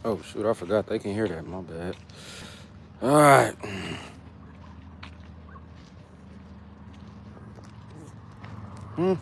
Oh shoot, I forgot they can hear that. My bad. All right. Hmm.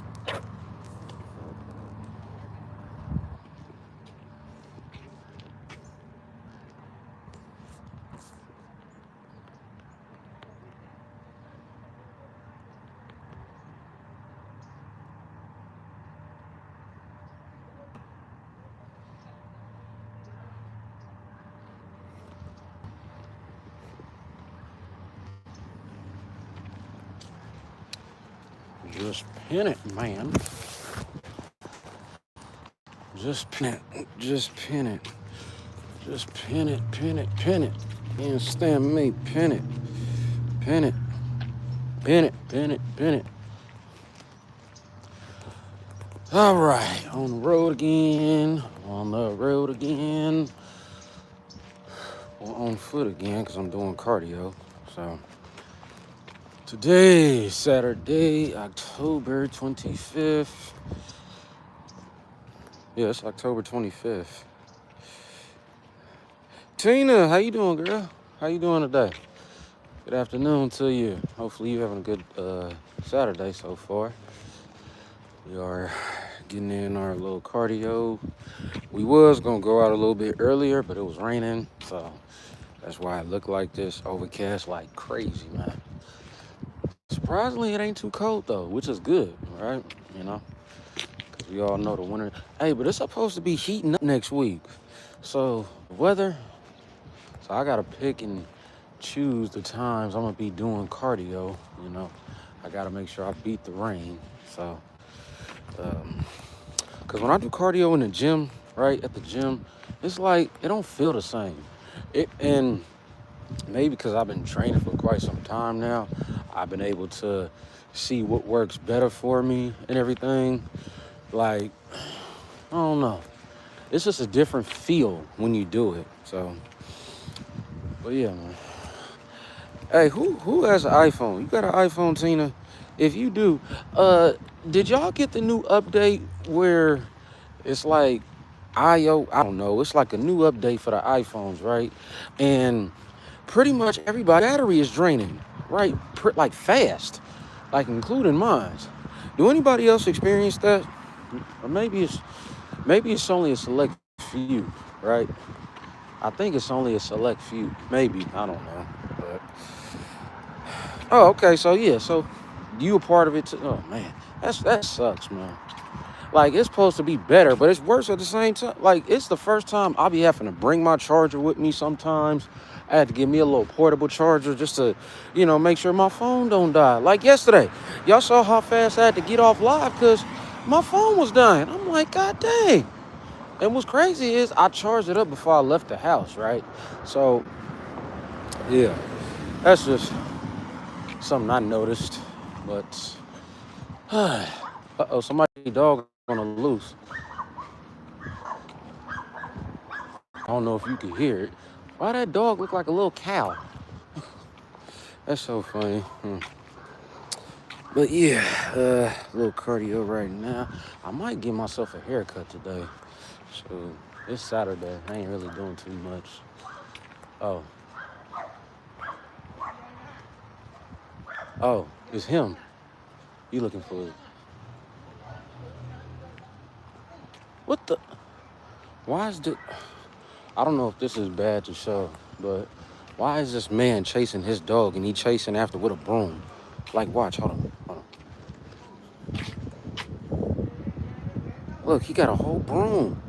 Just pin it, man. Just pin it. Just pin it. Just pin it. Pin it. Pin it. You understand me? Pin it. Pin it. Pin it. Pin it. Pin it. All right. On the road again. On the road again. Or on foot again because I'm doing cardio. So today, Saturday, October 25th. Yeah, it's October 25th. Tina, how you doing, girl? How you doing today? Good afternoon to you. Hopefully you're having a good Saturday so far. We are getting in our little cardio. We was gonna go out a little bit earlier, but it was raining, so that's why it looked like this, overcast like crazy, man. Surprisingly, it ain't too cold though, which is good, right? You know, because we all know the winter. Hey, but it's supposed to be heating up next week. So weather. So I gotta pick and choose the times I'm gonna be doing cardio. You know, I gotta make sure I beat the rain. So, cause when I do cardio in the gym, right at the gym, it's like it don't feel the same. And maybe because I've been training for quite some time now, I've been able to see what works better for me and everything. Like, I don't know. It's just a different feel when you do it. So, but yeah, man. Hey, who has an iPhone? You got an iPhone, Tina? If you do, did y'all get the new update where it's like I don't know, it's like a new update for the iPhones, right? And pretty much everybody battery is draining, right? Like fast, like including mine. Do anybody else experience that? Or maybe it's only a select few, right? I think it's only a select few. Maybe, I don't know. But oh, okay. So yeah, so you a part of it too. Oh man, that sucks, man. Like it's supposed to be better, but it's worse at the same time. Like it's the first time I'll be having to bring my charger with me sometimes. I had to give me a little portable charger just to, make sure my phone don't die. Like yesterday, y'all saw how fast I had to get off live because my phone was dying. I'm like, God dang. And what's crazy is I charged it up before I left the house, right? So yeah, that's just something I noticed. But uh-oh, somebody dog on the loose. I don't know if you can hear it. Why that dog look like a little cow? That's so funny. But yeah, little cardio right now. I might give myself a haircut today. So it's Saturday. I ain't really doing too much. Oh, oh, it's him. You looking for it? What the? Why is the? I don't know if this is bad to show, but why is this man chasing his dog and he chasing after with a broom? Like, watch, hold on, hold on. Look, he got a whole broom.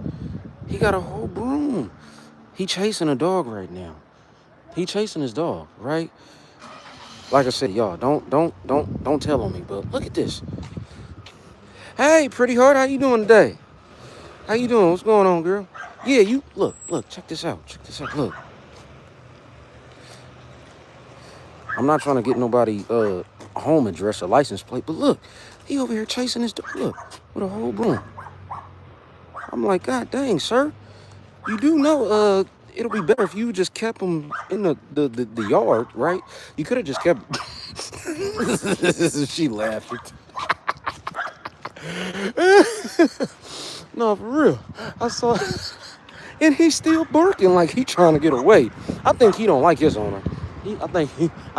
He got a whole broom. He chasing a dog right now. He chasing his dog, right? Like I said, y'all, don't tell on me, but look at this. Hey, pretty heart, how you doing today? How you doing? What's going on, girl? Yeah, you look, check this out. Check this out. Look. I'm not trying to get nobody home address or license plate, but look, he over here chasing his dog. Look, with a whole broom. I'm like, God dang, sir. You do know it'll be better if you just kept him in the yard, right? You could have just kept she laughed. No, for real. I saw and he's still barking like he trying to get away. I think he don't like his owner. I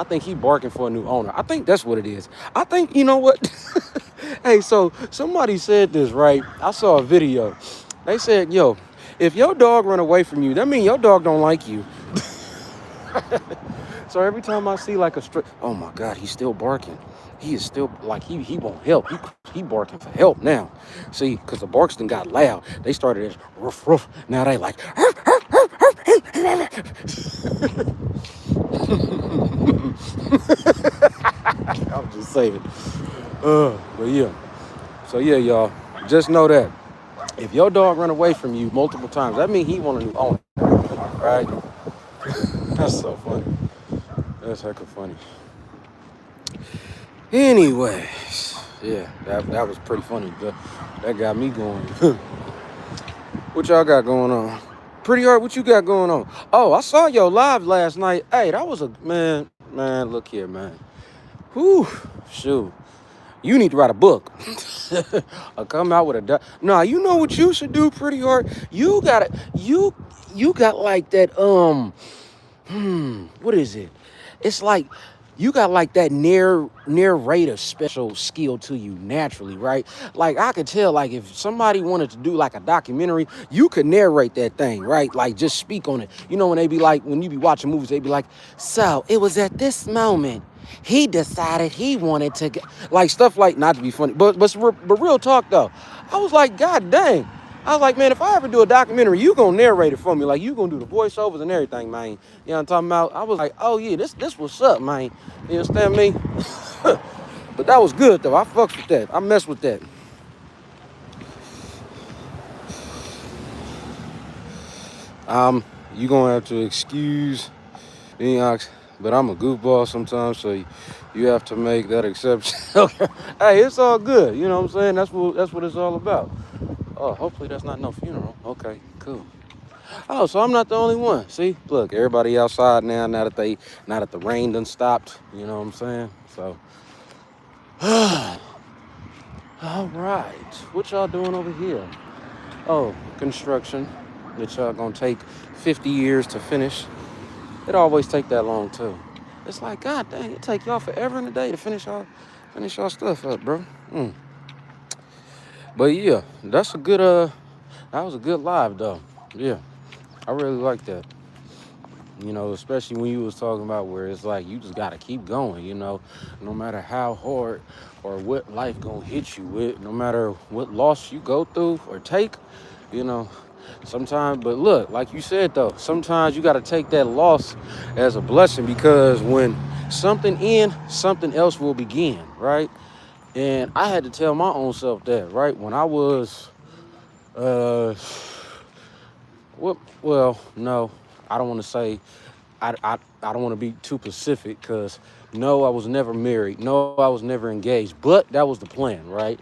think he barking for a new owner. I think that's what it is. I think you know what? Hey, so somebody said this, right? I saw a video. They said, "Yo, if your dog run away from you, that means your dog don't like you." So every time I see like a stray, oh my God, he's still barking. He is still like he won't help. He barking for help now. See, because the barks done got loud. They started as roof roof. Now they like. I'm just saying. But yeah. So yeah, y'all. Just know that if your dog run away from you multiple times, that means he want a new owner, right? That's so funny. That's hecka funny. Anyways, yeah, that was pretty funny. That got me going. What y'all got going on? Pretty hard. What you got going on? Oh, I saw your live last night. Hey, that was a man. Look here, man. Whew, shoot. You need to write a book. Or come out with a. Nah, you know what you should do, Pretty Hard. You got it. You got like that. What is it? It's like you got like that narrator special skill to you naturally, right? Like I could tell, like if somebody wanted to do like a documentary, you could narrate that thing, right? Like just speak on it. You know when they be like, when you be watching movies, they be like, so it was at this moment he decided he wanted to get like stuff like not to be funny, but real talk though. I was like, God dang. I was like, man, if I ever do a documentary, you gonna narrate it for me. Like, you gonna do the voiceovers and everything, man. You know what I'm talking about? I was like, oh, yeah, this what's up, man. You understand me? But that was good, though. I fucks with that. I mess with that. You gonna have to excuse me, but I'm a goofball sometimes, so you have to make that exception. Okay. Hey, it's all good. You know what I'm saying? That's what it's all about. Oh, hopefully that's not no funeral. Okay, cool. Oh, so I'm not the only one. See, look, everybody outside now. Now that the rain done stopped. You know what I'm saying? So, all right. What y'all doing over here? Oh, construction. That y'all gonna take 50 years to finish. It always take that long too. It's like, God dang, it take y'all forever in a day to finish y'all stuff up, bro. But yeah, that was a good live though. Yeah, I really like that. You know, especially when you was talking about where it's like you just gotta keep going, you know, no matter how hard or what life gonna hit you with, no matter what loss you go through or take, you know, sometimes, but look, like you said though, sometimes you gotta take that loss as a blessing because when something ends, something else will begin, right? And I had to tell my own self that, right? When I was, well, no, I don't want to say, I don't want to be too specific because no, I was never married. No, I was never engaged, but that was the plan, right?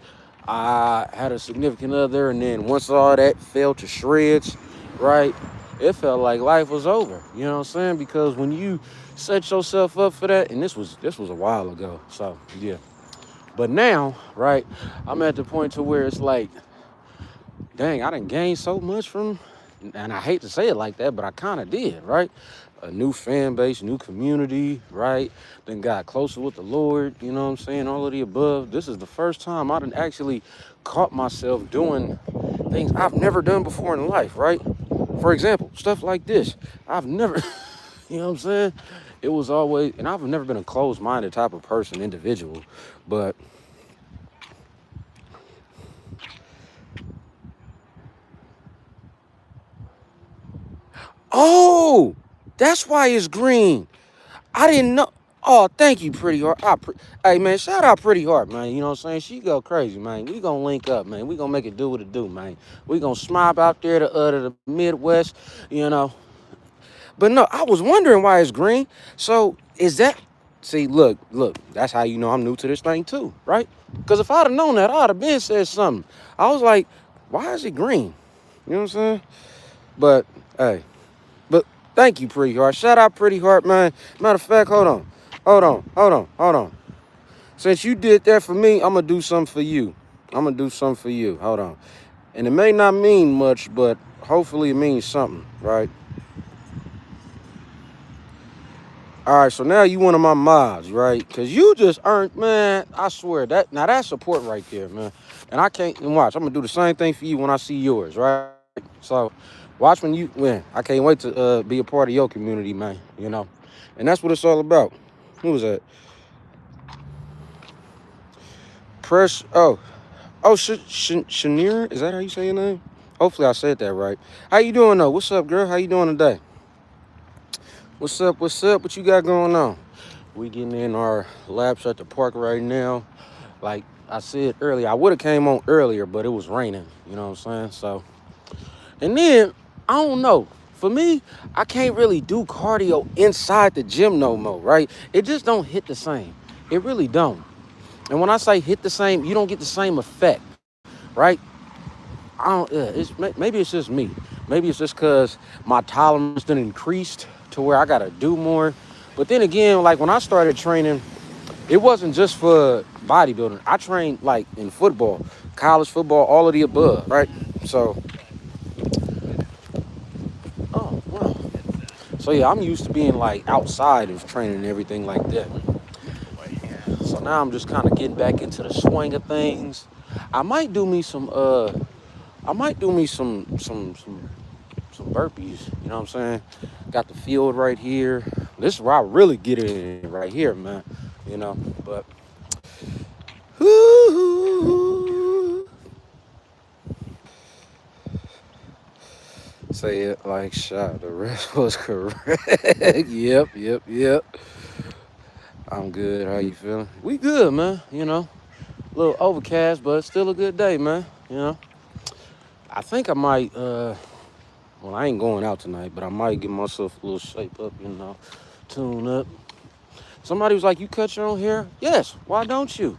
I had a significant other, and then once all that fell to shreds, right? It felt like life was over. You know what I'm saying? Because when you set yourself up for that, and this was a while ago, so yeah. But now, right, I'm at the point to where it's like, dang, I done gained so much from, and I hate to say it like that, but I kind of did, right? A new fan base, new community, right? Then got closer with the Lord, you know what I'm saying? All of the above. This is the first time I done actually caught myself doing things I've never done before in life, right? For example, stuff like this. I've never, you know what I'm saying? It was always, and I've never been a closed-minded type of person, individual, but oh, that's why it's green. I didn't know. Oh, thank you, Pretty Heart. Hey, man, shout out Pretty Heart, man. You know what I'm saying? She go crazy, man. We gonna link up, man. We gonna make it do what it do, man. We gonna smile out there to the Midwest, you know. But no, I was wondering why it's green. So is that? See, look. That's how you know I'm new to this thing too, right? Because if I'd have known that, I'd have been said something. I was like, why is it green? You know what I'm saying? But hey. But thank you, Pretty Heart. Shout out Pretty Heart, man. Matter of fact, hold on. Since you did that for me, I'm going to do something for you. Hold on. And it may not mean much, but hopefully it means something, right? All right, so now you one of my mods, right? Cause you just earned, man. I swear that now that's support right there, man. And I can't and watch. I'm gonna do the same thing for you when I see yours, right? So, watch when you win. I can't wait to be a part of your community, man. You know, and that's what it's all about. Who was that? Press. Oh, Shanir. Is that how you say your name? Hopefully I said that right. How you doing though? What's up, girl? How you doing today? What's up? What's up? What you got going on? We getting in our laps at the park right now. Like I said earlier, I would have came on earlier, but it was raining. You know what I'm saying? So, and then I don't know. For me, I can't really do cardio inside the gym no more, right? It just don't hit the same. It really don't. And when I say hit the same, you don't get the same effect, right? I don't. Yeah, maybe it's just me. Maybe it's just because my tolerance done increased to where I gotta do more. But then again, like when I started training, it wasn't just for bodybuilding. I trained like in football, college football, all of the above, right? So, oh wow. So yeah, I'm used to being like outside of training and everything like that. So now I'm just kind of getting back into the swing of things. I might do me some I might do me some burpees, you know what I'm saying? Got the field right here. This is where I really get it in right here, man. You know, but ooh, say it like shot. The rest was correct. Yep. I'm good. How you feeling? We good, man. You know, a little overcast, but still a good day, man. You know, I think I might well, I ain't going out tonight, but I might give myself a little shape up, you know, tune up. Somebody was like, you cut your own hair? Yes, why don't you?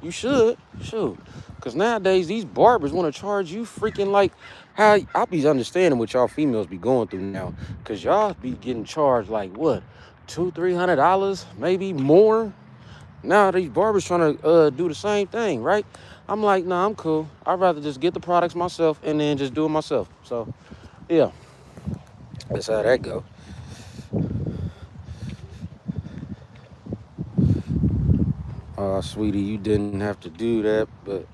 You should, shoot. Because nowadays, these barbers want to charge you freaking like how I be understanding what y'all females be going through now. Because y'all be getting charged like what, $200-300, maybe more? Now these barbers trying to do the same thing, right? I'm like, nah, I'm cool. I'd rather just get the products myself and then just do it myself. So, yeah, that's how that go. Sweetie, you didn't have to do that, but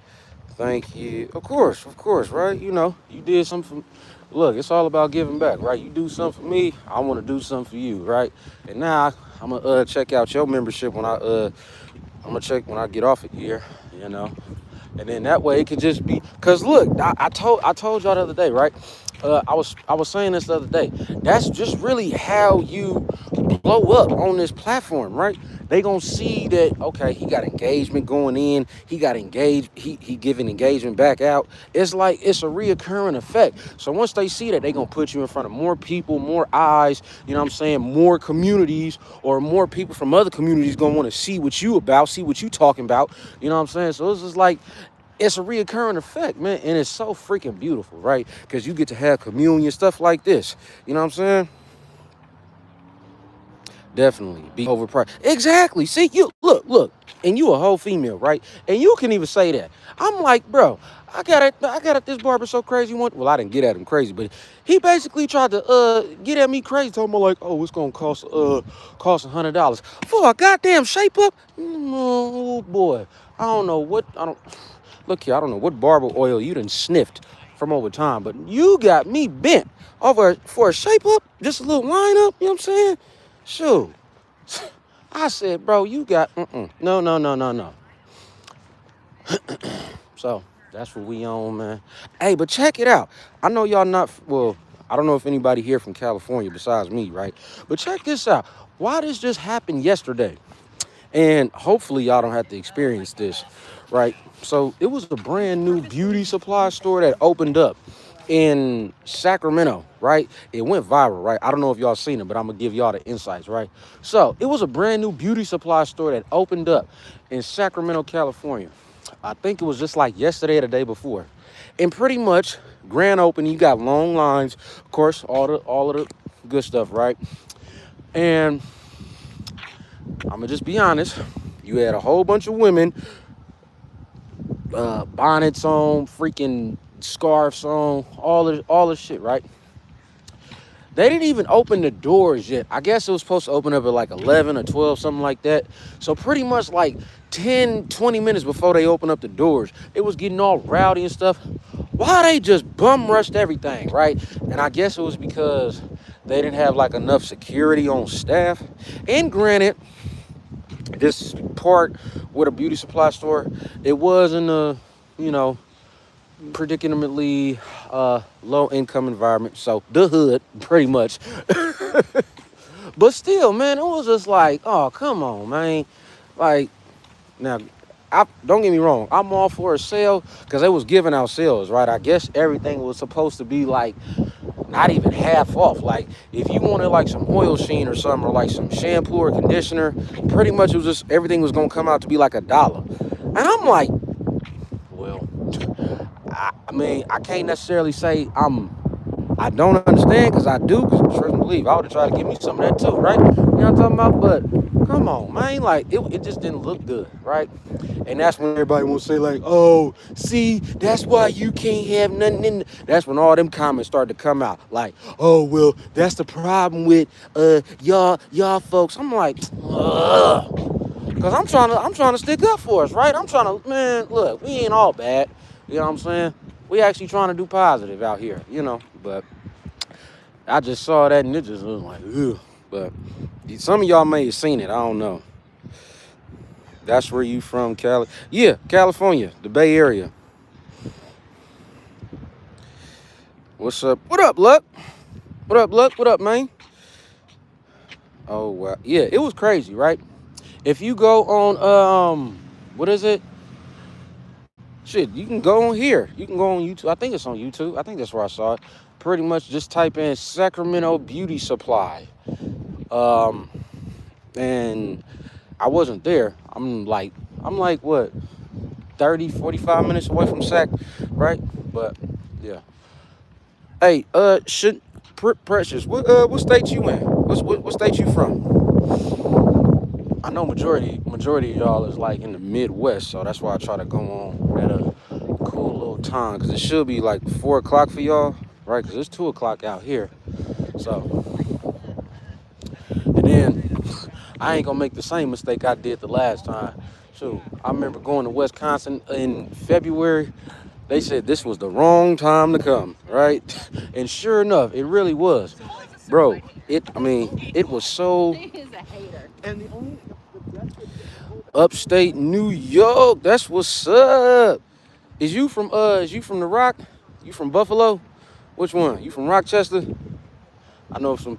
thank you. Of course, right? You know, you did something for, look, it's all about giving back, right? You do something for me, I want to do something for you, right? And now I'm gonna check out your membership when I'm gonna check when I get off it here, you know. And then that way it can just be, cause look, I told y'all the other day, right? I was saying this the other day. That's just really how you blow up on this platform, right? They gonna see that okay, he got engagement going in, he got engaged, he giving engagement back out. It's like it's a reoccurring effect. So once they see that, they gonna put you in front of more people, more eyes, you know what I'm saying, more communities, or more people from other communities gonna want to see what you about, see what you talking about, you know what I'm saying? So it's just like it's a reoccurring effect, man, and it's so freaking beautiful, right? Because you get to have communion, stuff like this. You know what I'm saying? Definitely be overpriced. Exactly. See, you look, and you a whole female, right? And you can even say that. I'm like, bro, I got at this barber so crazy one. Well, I didn't get at him crazy, but he basically tried to get at me crazy, talking about like, oh, it's gonna cost $100 for a goddamn shape up. Oh boy, I don't look here. I don't know what barber oil you done sniffed from over time, but you got me bent over for a shape up, just a little line up. You know what I'm saying? Shoot. I said, bro, you got, no. So that's what we on, man. Hey, but check it out. I know y'all not, well, I don't know if anybody here from California besides me, right? But check this out. Why this just happened yesterday? And hopefully y'all don't have to experience this, right? So it was a brand new beauty supply store that opened up in Sacramento, right? It went viral, right? I don't know if y'all seen it, but I'm gonna give y'all the insights, right? So it was a brand new beauty supply store that opened up in Sacramento, California. I think it was just like yesterday or the day before. And pretty much grand opening, you got long lines, of course, all of the good stuff, right? And I'm gonna just be honest, you had a whole bunch of women, bonnets on, freaking scarves on, all the shit, right? They didn't even open the doors yet. I guess it was supposed to open up at like 11 or 12, something like that. So pretty much like 10, 20 minutes before they opened up the doors, it was getting all rowdy and stuff. Why they just bum rushed everything, right? And I guess it was because they didn't have like enough security on staff. And granted, this part with a beauty supply store, it was in a, you know, predicamentably low income environment, so the hood pretty much. But still, man, it was just like, oh, come on, man. Like, now, don't get me wrong, I'm all for a sale because they was giving out sales, right? I guess everything was supposed to be like not even half off. Like, if you wanted like some oil sheen or something, or like some shampoo or conditioner, pretty much it was just everything was gonna come out to be like $1. And I'm like, well, I mean, I can't necessarily say I don't understand, because I do, because trust and believe, I would have tried to give me some of that too, right? You know what I'm talking about? But come on, man, like it just didn't look good, right? And that's when everybody will say like, oh, see, that's why you can't have nothing in. That's when all them comments started to come out, like, oh, well, that's the problem with y'all folks. I'm like, ugh. Because I'm trying to stick up for us, right? I'm trying to, man, look, we ain't all bad. You know what I'm saying? We actually trying to do positive out here, you know. But I just saw that and it just was like, ugh. But some of y'all may have seen it. I don't know. That's where you from, Cali? Yeah, California, the Bay Area. What's up? What up, Luck? What up, Luck? What up, man? Oh, wow. Yeah, it was crazy, right? If you go on, what is it? Shit, you can go on here. You can go on YouTube. I think it's on YouTube. I think that's where I saw it. Pretty much just type in Sacramento Beauty Supply. And I wasn't there. I'm like what, 30, 45 minutes away from Sac, right? But yeah. Hey, Precious, what state you in? What state you from? I know majority of y'all is like in the Midwest, so that's why I try to go on at a cool little time, because it should be like 4 o'clock for y'all, right? Because it's 2 o'clock out here. So, and then I ain't gonna make the same mistake I did the last time. So I remember going to Wisconsin in February. They said this was the wrong time to come, right? And sure enough, it really was. Bro, it was so upstate New York. That's what's up. Is you from the Rock? You from Buffalo? Which one? You from Rochester? I know some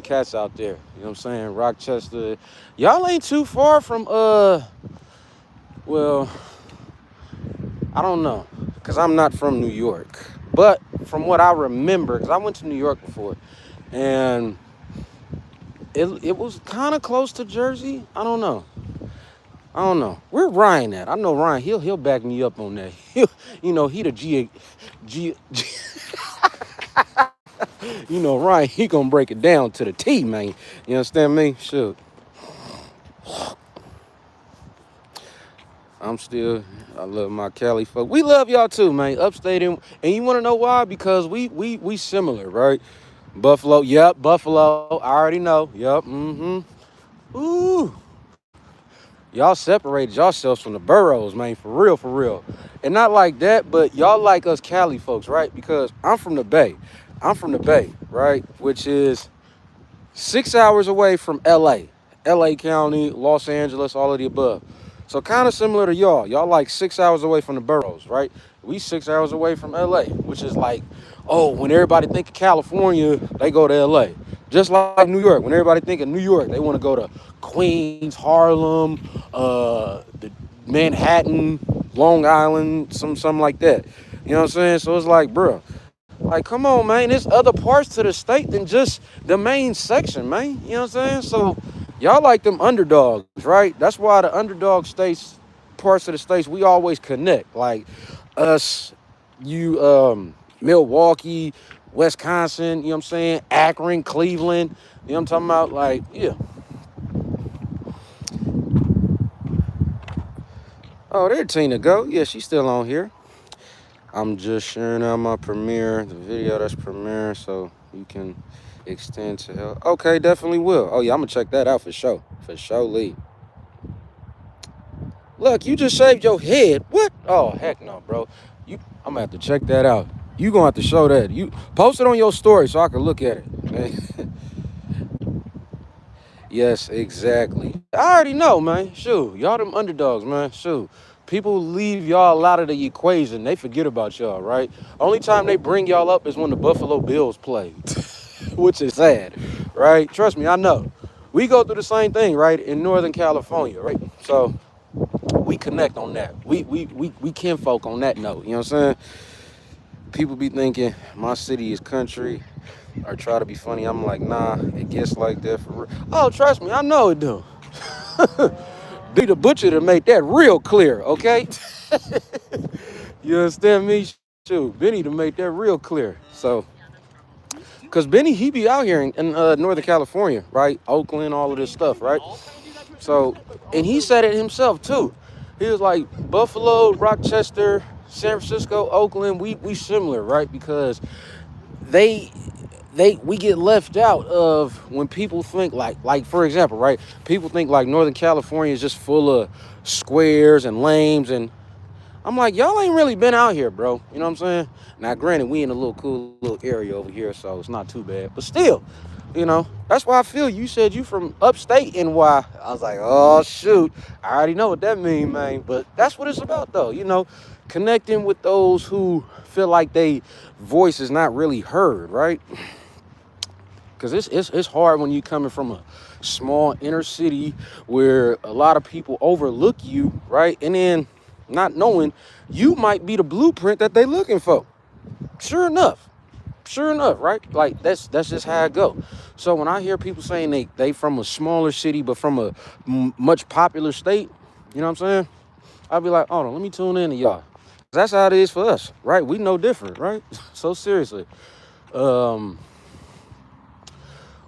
cats out there. You know what I'm saying? Rochester. Y'all ain't too far from well, I don't know, because I'm not from New York. But from what I remember, because I went to New York before, and it was kind of close to Jersey. I don't know. Where Ryan at? I know Ryan. He'll back me up on that. He the G. Ryan, he gonna break it down to the T, man. You understand me? Sure. I love my Cali folk. We love y'all too, man. Upstate, and you want to know why? Because we similar, right? Buffalo, yep. Buffalo, I already know. Yep. Ooh. Y'all separated yourselves from the boroughs, man. For real, for real. And not like that, but y'all like us Cali folks, right? Because I'm from the Bay. Right? Which is 6 hours away from LA. LA County, Los Angeles, all of the above. So kind of similar to y'all. Y'all like 6 hours away from the boroughs, right? We 6 hours away from LA, which is like, oh, when everybody think of California, they go to LA. Just like New York. When everybody think of New York, they want to go to Queens, Harlem, the Manhattan, Long Island, something like that. You know what I'm saying? So it's like, bro, like, come on, man. There's other parts to the state than just the main section, man. You know what I'm saying? So y'all like them underdogs, right? That's why the underdog states, parts of the states, we always connect. Like us, Milwaukee, Wisconsin, you know what I'm saying? Akron, Cleveland, you know what I'm talking about? Like, yeah. Oh, there Tina go. Yeah, she's still on here. I'm just sharing out my premiere, the video that's premiering, so you can extend to help. Okay, definitely will. Oh yeah, I'm gonna check that out for sure. For sure, Lee. Look, you just shaved your head. What? Oh heck no, bro. I'm gonna have to check that out. You gonna have to show that. You post it on your story so I can look at it. Yes, exactly. I already know, man. Shoot, y'all them underdogs, man. Shoot. People leave y'all out of the equation. They forget about y'all, right? Only time they bring y'all up is when the Buffalo Bills play, which is sad, right? Trust me, I know. We go through the same thing, right, in Northern California, right? So we connect on that. We kinfolk on that note. You know what I'm saying? People be thinking my city is country or try to be funny. I'm like, nah, it gets like that for real. Oh, trust me, I know it do. Be the butcher to make that real clear, okay? You understand me? Shoot, Benny to make that real clear. So, cause Benny, he be out here in Northern California, right? Oakland, all of this stuff, right? So, and he said it himself too. He was like, Buffalo, Rochester, San Francisco, Oakland, we similar, right? Because they we get left out of when people think like for example, right? People think like Northern California is just full of squares and lames, and I'm like, y'all ain't really been out here, bro. You know what I'm saying? Now, granted, we in a little cool little area over here, so it's not too bad. But still, that's why I feel you said you from upstate NY. I was like, oh shoot, I already know what that mean, man. But that's what it's about, though. Connecting with those who feel like they voice is not really heard, right? Because it's hard when you coming from a small inner city where a lot of people overlook you, right? And then not knowing you might be the blueprint that they looking for. Sure enough, right? Like that's just how it go. So when I hear people saying they from a smaller city but from a much popular state, you know what I'm saying? I'll be like, hold on, let me tune in to y'all. That's how it is for us, right? We know different, right? So seriously.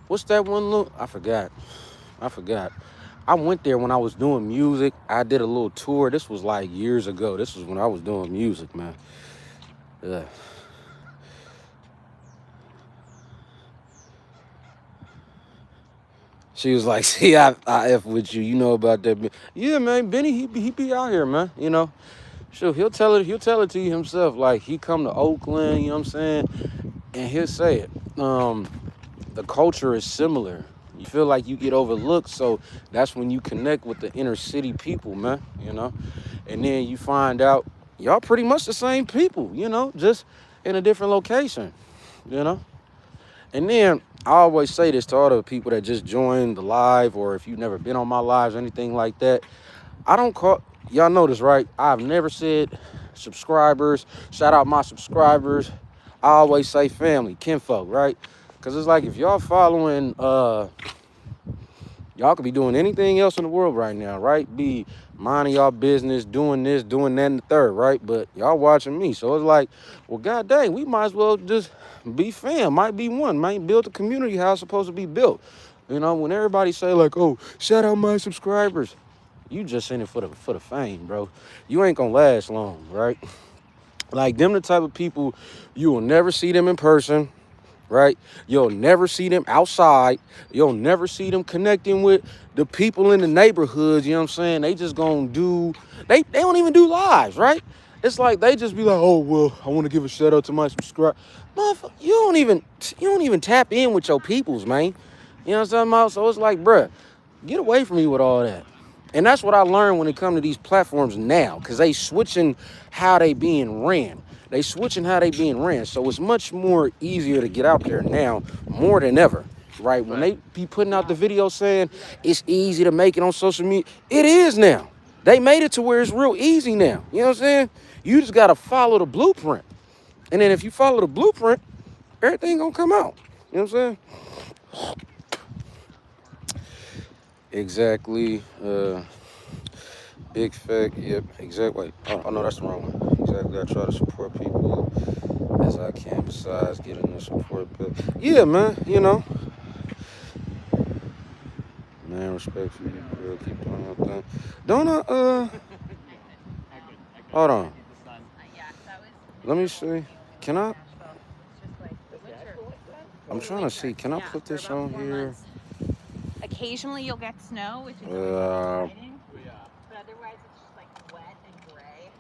What's that one look? I forgot. I went there when I was doing music. I did a little tour. This was like years ago. This was when I was doing music, man. Yeah. She was like, see, I F with you. You know about that. Yeah, man. Benny, he be out here, man. Sure, he'll tell it to you himself. Like, he come to Oakland, you know what I'm saying? And he'll say it. The culture is similar. You feel like you get overlooked, so that's when you connect with the inner city people, man, and then you find out y'all pretty much the same people, just in a different location, and then I always say this to all the people that just joined the live, or if you've never been on my lives or anything like that. I don't call, y'all know this, right? I've never said subscribers, shout out my subscribers. I always say family, kinfolk, right? Because it's like if y'all following, y'all could be doing anything else in the world right now, right? Be minding y'all business, doing this, doing that, and the third, right? But y'all watching me. So it's like, well, god dang, we might as well just be fam. Might be one. Might build a community how it's supposed to be built. When everybody say like, oh, shout out my subscribers. You just in it for the fame, bro. You ain't gonna last long, right? Like them the type of people, you will never see them in person, right? You'll never see them outside. You'll never see them connecting with the people in the neighborhoods, you know what I'm saying? They just gonna they don't even do lives, right? It's like they just be like, oh, well, I want to give a shout out to my subscriber. Motherfucker, you don't even tap in with your peoples, man. You know what I'm talking about? So it's like, bruh, get away from me with all that. And that's what I learned when it comes to these platforms now, because they switching how they being ran. So it's much more easier to get out there now, more than ever, right? When they be putting out the video saying it's easy to make it on social media, it is now. They made it to where it's real easy now. You know what I'm saying? You just got to follow the blueprint. And then if you follow the blueprint, everything going to come out. You know what I'm saying? Exactly. Big fact. Yep. Exactly. Oh no, that's the wrong one. Exactly. I try to support people as I can. Besides getting the support, but yeah, man. Man, respect for you, girl. Keep doing your thing. Don't I? Hold on. Let me see. Can I? I'm trying to see. Can I Yeah, put for this about on four here? months. Occasionally you'll get snow, which is always Uh, exciting. But otherwise it's just like wet and gray.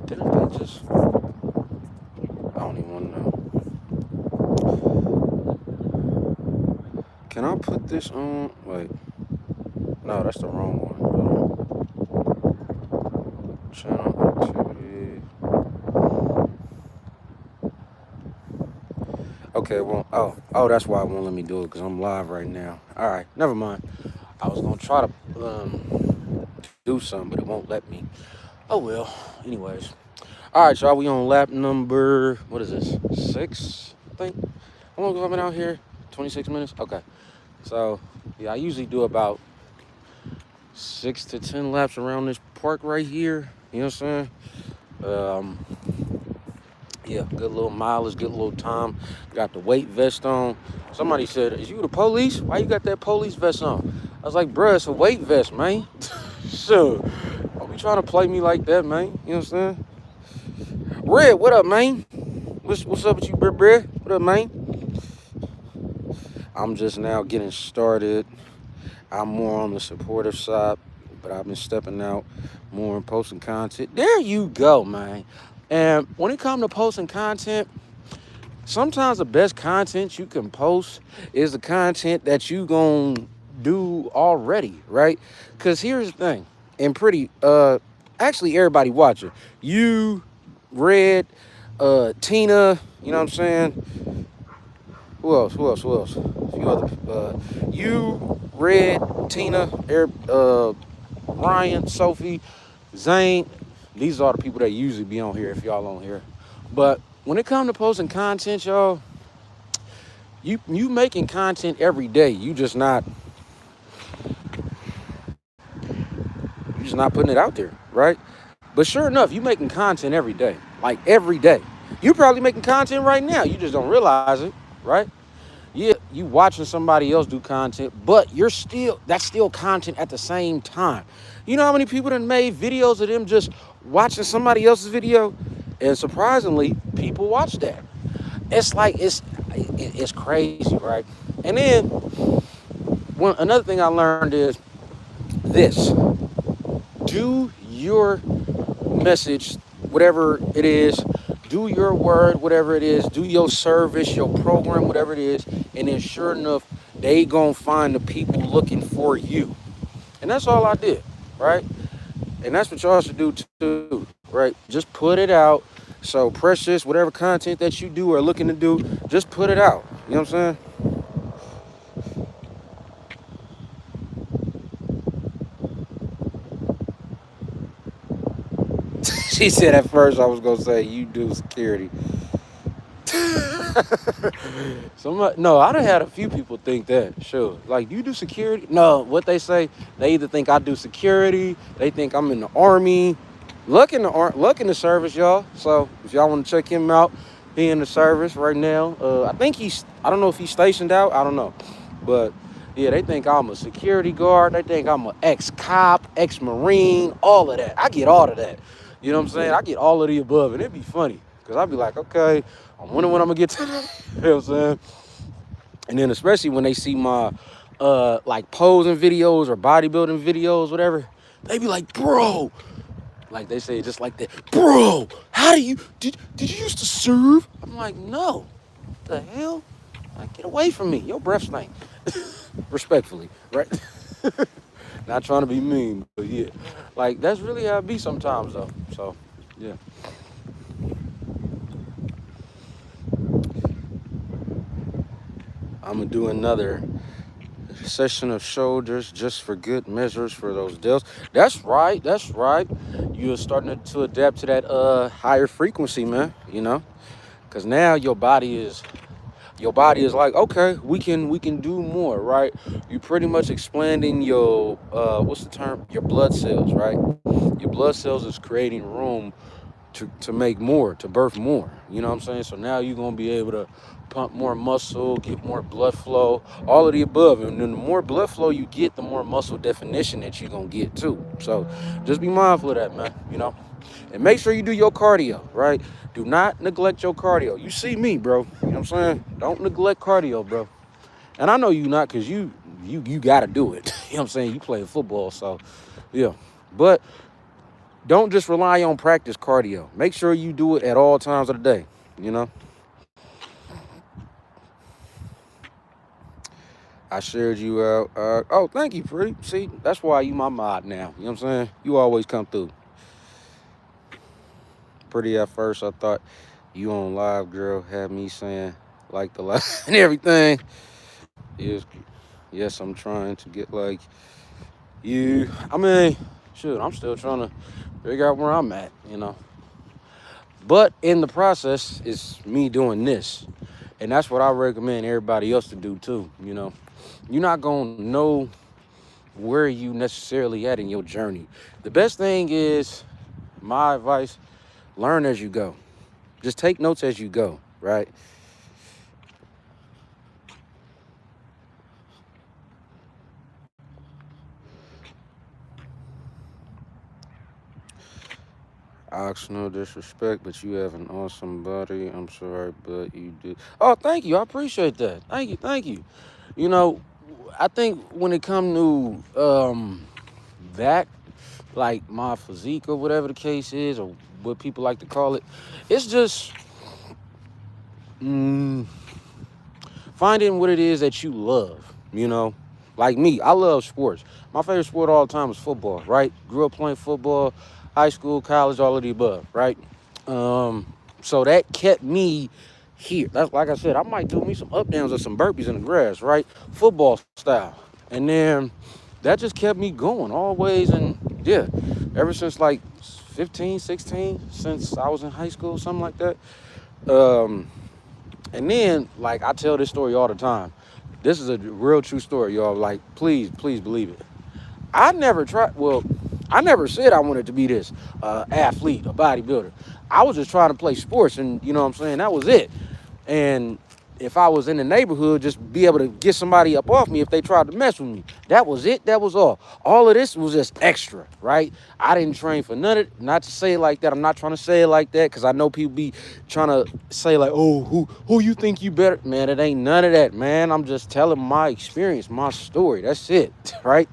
didn't they just? I don't even want to know. Can I put this on? Wait. No, that's the wrong one. Hold on. Channel activity. Okay, well, oh, that's why it won't let me do it because I'm live right now. All right, never mind. I was gonna try to do something, but it won't let me. Oh well. Anyways, all right, y'all. We on lap number what is this? 6, I think. How long have I been out here? 26 minutes. Okay. So yeah, I usually do about 6 to 10 laps around this park right here. You know what I'm saying? Yeah, good little mileage, good little time. Got the weight vest on. Somebody said, "Is you the police? Why you got that police vest on?" I was like, "Bruh, it's a weight vest, man." Sure. Don't be trying to play me like that, man. You know what I'm saying? Red, what up, man? What's up with you, Red? What up, man? I'm just now getting started. I'm more on the supportive side, but I've been stepping out more and posting content. There you go, man. And when it comes to posting content, sometimes the best content you can post is the content that you gonna do already, right? Because here's the thing, and actually everybody watching, you, Red, Tina, you know what I'm saying? Who else? A few other, you, Red, Tina, Ryan, Sophie, Zane. These are the people that usually be on here if y'all on here. But when it comes to posting content, y'all, you making content every day. You just not putting it out there, right? But sure enough, you making content every day, like every day. You probably making content right now. You just don't realize it, right? Yeah, you watching somebody else do content, but that's still content at the same time. You know how many people that made videos of them just watching somebody else's video, and surprisingly, people watch that. It's like it's crazy, right? And then another thing I learned is this: do your message, whatever it is, do your word, whatever it is, do your service, your program, whatever it is, and then sure enough, they gonna find the people looking for you. And that's all I did, right? And that's what y'all should do too, right? Just put it out. So Precious, whatever content that you do or looking to do, just put it out. You know what I'm saying? She said at first I was gonna say you do security. No, I done had a few people think that. Sure, like you do security. No, what they say, they either think I do security, they think I'm in the army. Look in the service, y'all. So if y'all want to check him out, he in the service right now. I think I don't know if he's stationed out. I don't know, but yeah, they think I'm a security guard. They think I'm an ex-cop, ex-marine, all of that. I get all of that. You know what I'm saying? I get all of the above, and it'd be funny because I'd be like, okay, I wonder when I'm gonna get to that. You know what I'm saying? And then especially when they see my like posing videos or bodybuilding videos, whatever, they be like, bro, like they say it just like that, bro, how do you did you used to serve? I'm like, no. What the hell? Like, get away from me. Your breath stink. Respectfully, right? Not trying to be mean, but yeah. Like that's really how it be sometimes though. So yeah. I'm gonna do another session of shoulders just for good measures for those delts. That's right. That's right. You're starting to adapt to that higher frequency, man. You know, because now your body is like, okay, we can do more, right? You pretty much expanding your what's the term? Your blood cells, right? Your blood cells is creating room to make more, to birth more. You know what I'm saying? So now you're gonna be able to pump more muscle, get more blood flow, all of the above. And then the more blood flow you get, the more muscle definition that you're gonna get too. So just be mindful of that, man. You know. And make sure you do your cardio, right? Do not neglect your cardio. You see me, bro. You know what I'm saying? Don't neglect cardio, bro. And I know you not, because you got to do it. You know what I'm saying? You play football, so yeah. But don't just rely on practice cardio. Make sure you do it at all times of the day, you know? I shared you out. Oh, thank you, pretty. See, that's why you my mod now. You know what I'm saying? You always come through. Pretty at first, I thought you on live, girl, had me saying like the live and everything. Yes, yes, I'm trying to get like you. I mean, shoot, I'm still trying to figure out where I'm at, you know. But in the process, it's me doing this. And that's what I recommend everybody else to do too, you know. You're not going to know where you necessarily at in your journey. The best thing is, my advice, learn as you go. Just take notes as you go, right? Ox, no disrespect, but you have an awesome body. I'm sorry, but you do. Oh, thank you. I appreciate that. Thank you. Thank you. You know, I think when it comes to that, like my physique or whatever the case is, or what people like to call it, it's just finding what it is that you love, you know. Like me, I love sports. My favorite sport all the time is football, right? Grew up playing football, high school, college, all of the above, right? So that kept me here. That's like I said, I might do me some up downs or some burpees in the grass, right? Football style. And then that just kept me going always. And yeah, ever since like 15, 16, since I was in high school, something like that. And then, like, I tell this story all the time. This is a real true story, y'all. Like, please, please believe it. I never tried, well, I never said I wanted to be this athlete, a bodybuilder. I was just trying to play sports, and you know what I'm saying? That was it. And if I was in the neighborhood, just be able to get somebody up off me if they tried to mess with me. That was it. That was all. All of this was just extra, right? I didn't train for none of it. Not to say it like that. I'm not trying to say it like that, because I know people be trying to say like, oh, who you think you better? Man, it ain't none of that, man. I'm just telling my experience, my story. That's it, right?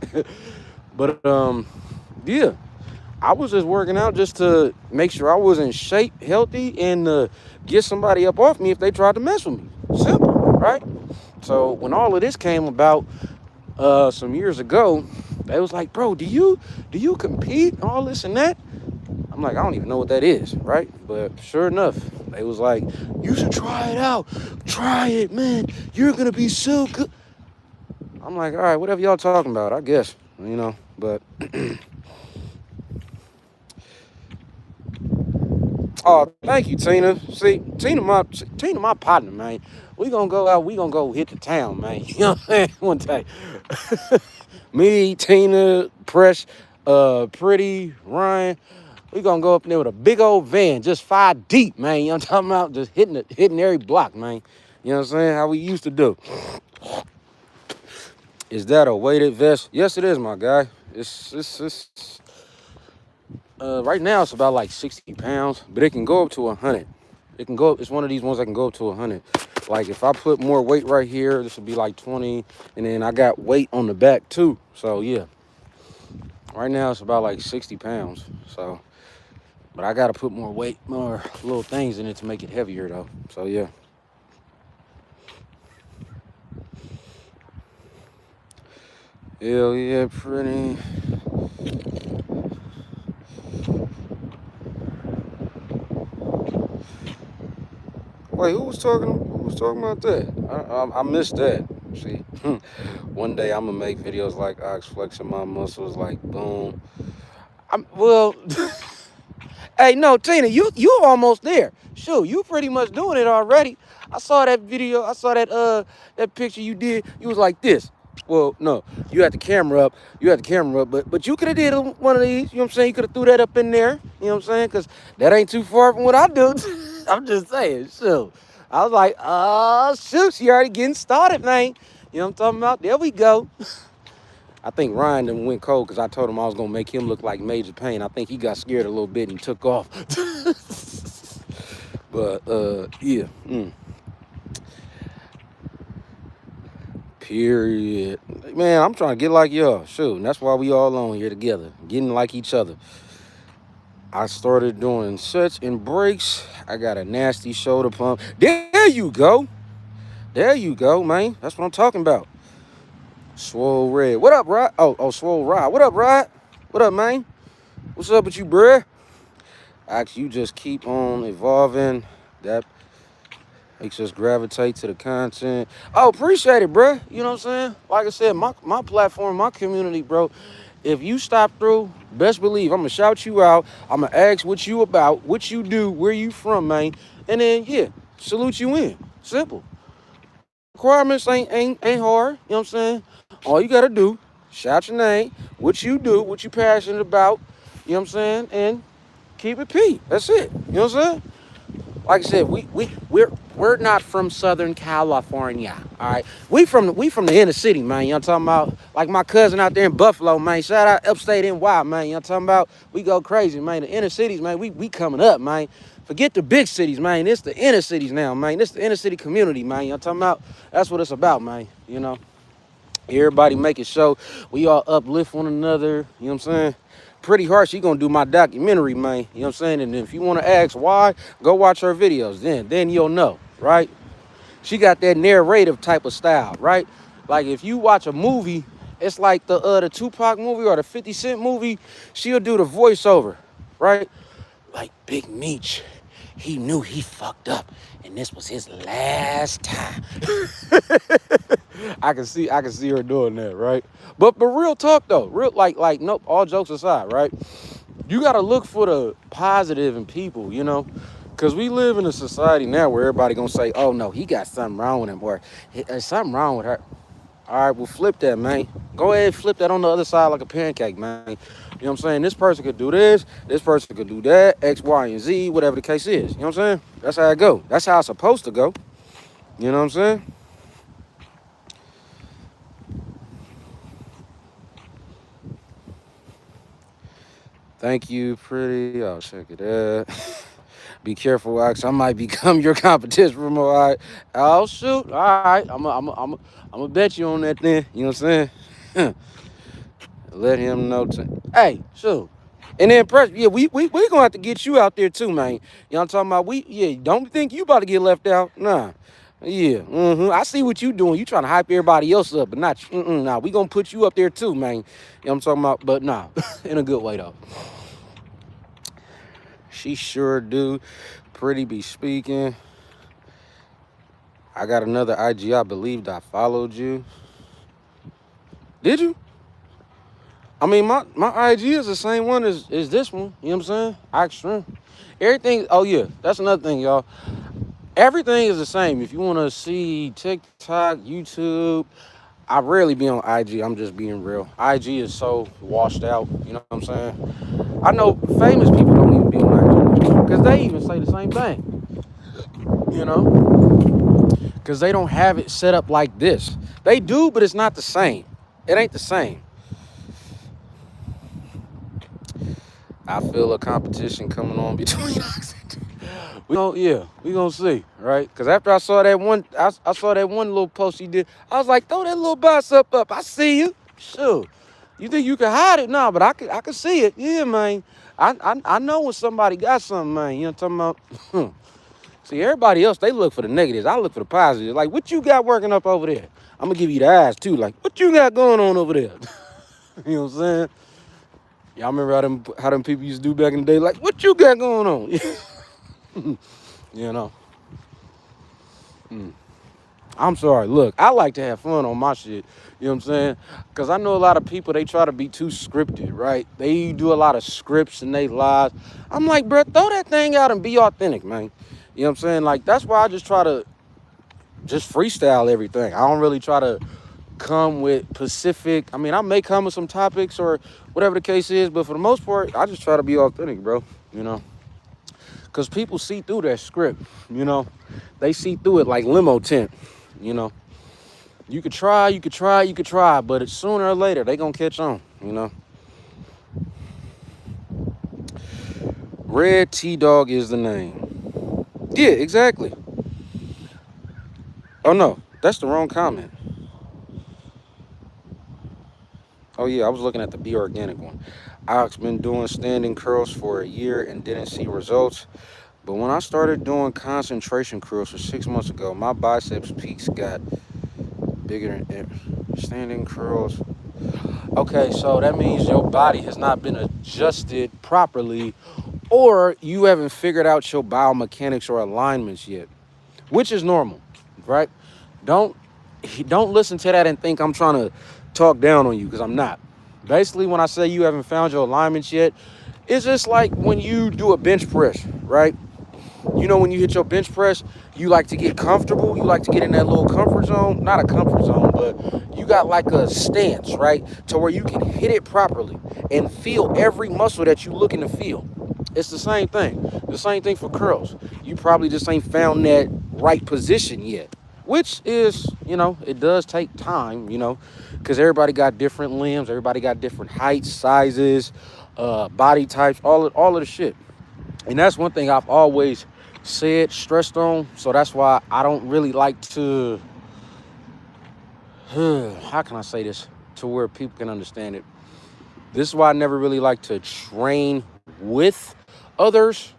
But yeah, I was just working out just to make sure I was in shape, healthy, and get somebody up off me if they tried to mess with me. Simple, right? So when all of this came about some years ago, they was like, bro, do you compete, all this and that? I'm like, I don't even know what that is, right? But sure enough, they was like, you should try it out. Try it, man. You're gonna be so good. I'm like, all right, whatever y'all talking about, I guess, you know. But oh, thank you, Tina. See, Tina, my partner, man. We gonna go out. We gonna go hit the town, man. You know what I'm saying? One day, me, Tina, Press, Pretty, Ryan. We gonna go up there with a big old van, just 5 deep, man. You know what I'm talking about? Just hitting every block, man. You know what I'm saying? How we used to do. Is that a weighted vest? Yes, it is, my guy. It's right now it's about like 60 pounds, but it can go up to 100. It can go up. It's one of these ones that can go up to 100. Like if I put more weight right here, this would be like 20, and then I got weight on the back too. So yeah, right now it's about like 60 pounds. So, but I got to put more weight, more little things in it to make it heavier though. So yeah. Hell yeah, pretty. Wait, who was talking about that? I missed that. See, one day I'm gonna make videos like Ox flexing my muscles, like boom. Well, hey, no, Tina, you almost there. Shoot, you pretty much doing it already. I saw that video. I saw that picture you did. You was like this. Well, no, you had the camera up. But you could have did one of these. You know what I'm saying? You could have threw that up in there. You know what I'm saying? Because that ain't too far from what I do. I'm just saying. Shoot. I was like, oh, shoot, she already getting started, man. You know what I'm talking about? There we go. I think Ryan done went cold because I told him I was gonna make him look like Major Payne. I think he got scared a little bit and took off. But yeah. Period. Man, I'm trying to get like y'all. Shoot, and that's why we all on here together, getting like each other. I started doing sets and breaks. I got a nasty shoulder pump. There you go. There you go, man. That's what I'm talking about. Swole Red. What up, Rod? Oh, Swole Rod. What up, Rod? What up, man? What's up with you, bruh? Actually, you just keep on evolving. That makes us gravitate to the content. Oh, appreciate it, bruh. You know what I'm saying? Like I said, my platform, my community, bro. If you stop through, best believe I'm gonna shout you out. I'm gonna ask what you about, what you do, where you from, man. And then yeah, salute you in. Simple. Requirements ain't hard. You know what I'm saying? All you gotta do, shout your name, what you do, what you passionate about. You know what I'm saying? And keep it P. That's it. You know what I'm saying? Like I said, we're not from Southern California. All right, we from the inner city, man. You know what I'm talking about? Like my cousin out there in Buffalo, man. Shout out upstate NY, man. You know what I'm talking about? We go crazy, man. The inner cities, man. We coming up, man. Forget the big cities, man. It's the inner cities now, man. It's the inner city community, man. You know what I'm talking about? That's what it's about, man. You know, everybody make it show. We all uplift one another. You know what I'm saying? Pretty Hard, she gonna do my documentary, man. You know what I'm saying? And if you want to ask why, go watch her videos. Then you'll know, right? She got that narrative type of style, right? Like if you watch a movie, it's like the Tupac movie or the 50 Cent movie. She'll do the voiceover, right? Like Big Meech, he knew he fucked up, and this was his last time. I can see her doing that, right? But real talk though, real like nope, all jokes aside, right? You gotta look for the positive in people, you know? Cause we live in a society now where everybody gonna say, oh no, he got something wrong with him, or there's something wrong with her. All right, well flip that, man. Go ahead, flip that on the other side like a pancake, man. You know what I'm saying? This person could do this person could do that, X, Y, and Z, whatever the case is. You know what I'm saying? That's how it go. That's how it's supposed to go. You know what I'm saying? Thank you, pretty. I'll check it out. Be careful, Alex. I might become your competition for more. All right. Oh shoot. All right. I'm gonna bet you on that then. You know what I'm saying? Let him know. Hey, shoot. And then press. Yeah, we gonna have to get you out there too, man. You know what I'm talking about? Don't think you about to get left out. Nah. Yeah. I see what you doing. You trying to hype everybody else up, but not. Nah. We gonna put you up there too, man. You know what I'm talking about? But nah, in a good way though. She sure do. Pretty be speaking. I got another IG. I believed I followed you. Did you? I mean, my IG is the same one as this one. You know what I'm saying? Extreme. Everything. Oh yeah, that's another thing, y'all. Everything is the same. If you want to see TikTok, YouTube, I rarely be on IG. I'm just being real. IG is so washed out. You know what I'm saying? I know famous people don't even be on IG because they even say the same thing. You know? Because they don't have it set up like this. They do, but it's not the same. It ain't the same. I feel a competition coming on between us. We gonna see, right? Because after I saw that one, I saw that one little post he did. I was like, throw that little bicep up. I see you. Sure. You think you can hide it? No, but I can see it. Yeah, man. I know when somebody got something, man. You know what I'm talking about? See, everybody else, they look for the negatives. I look for the positives. Like, what you got working up over there? I'm gonna give you the eyes too. Like, what you got going on over there? You know what I'm saying? Y'all remember how them people used to do back in the day? Like, what you got going on? You know. I'm sorry. Look, I like to have fun on my shit. You know what I'm saying? Because I know a lot of people, they try to be too scripted, right? They do a lot of scripts and they lies. I'm like, bro, throw that thing out and be authentic, man. You know what I'm saying? Like, that's why I just try to just freestyle everything. I don't really try to come with specific. I mean, I may come with some topics or whatever the case is, but for the most part, I just try to be authentic, bro. You know? Because people see through that script, you know? They see through it like limo tent, you know? You could try, but it's sooner or later they gonna catch on. Red T Dog is the name. Yeah, exactly. Oh no, that's the wrong comment. Oh yeah, I was looking at the Be Organic one. I've been doing standing curls for a year and didn't see results. But when I started doing concentration curls for 6 months ago, my biceps peaks got bigger than standing curls. Okay, so that means your body has not been adjusted properly, or you haven't figured out your biomechanics or alignments yet, which is normal, right? Don't don't listen to that and think I'm trying to talk down on you, because I'm not. Basically, when I say you haven't found your alignments yet, it's just like when you do a bench press, right? When you hit your bench press, you like to get comfortable. You like to get in that little comfort zone. Not a comfort zone, but you got like a stance, right? To where you can hit it properly and feel every muscle that you looking to feel. It's the same thing. The same thing for curls. You probably just ain't found that right position yet, which is, it does take time, because everybody got different limbs. Everybody got different heights, sizes, body types, all of the shit. And that's one thing I've always said, stressed on. So that's why I don't really like to, how can I say this to where people can understand it? This is why I never really like to train with others,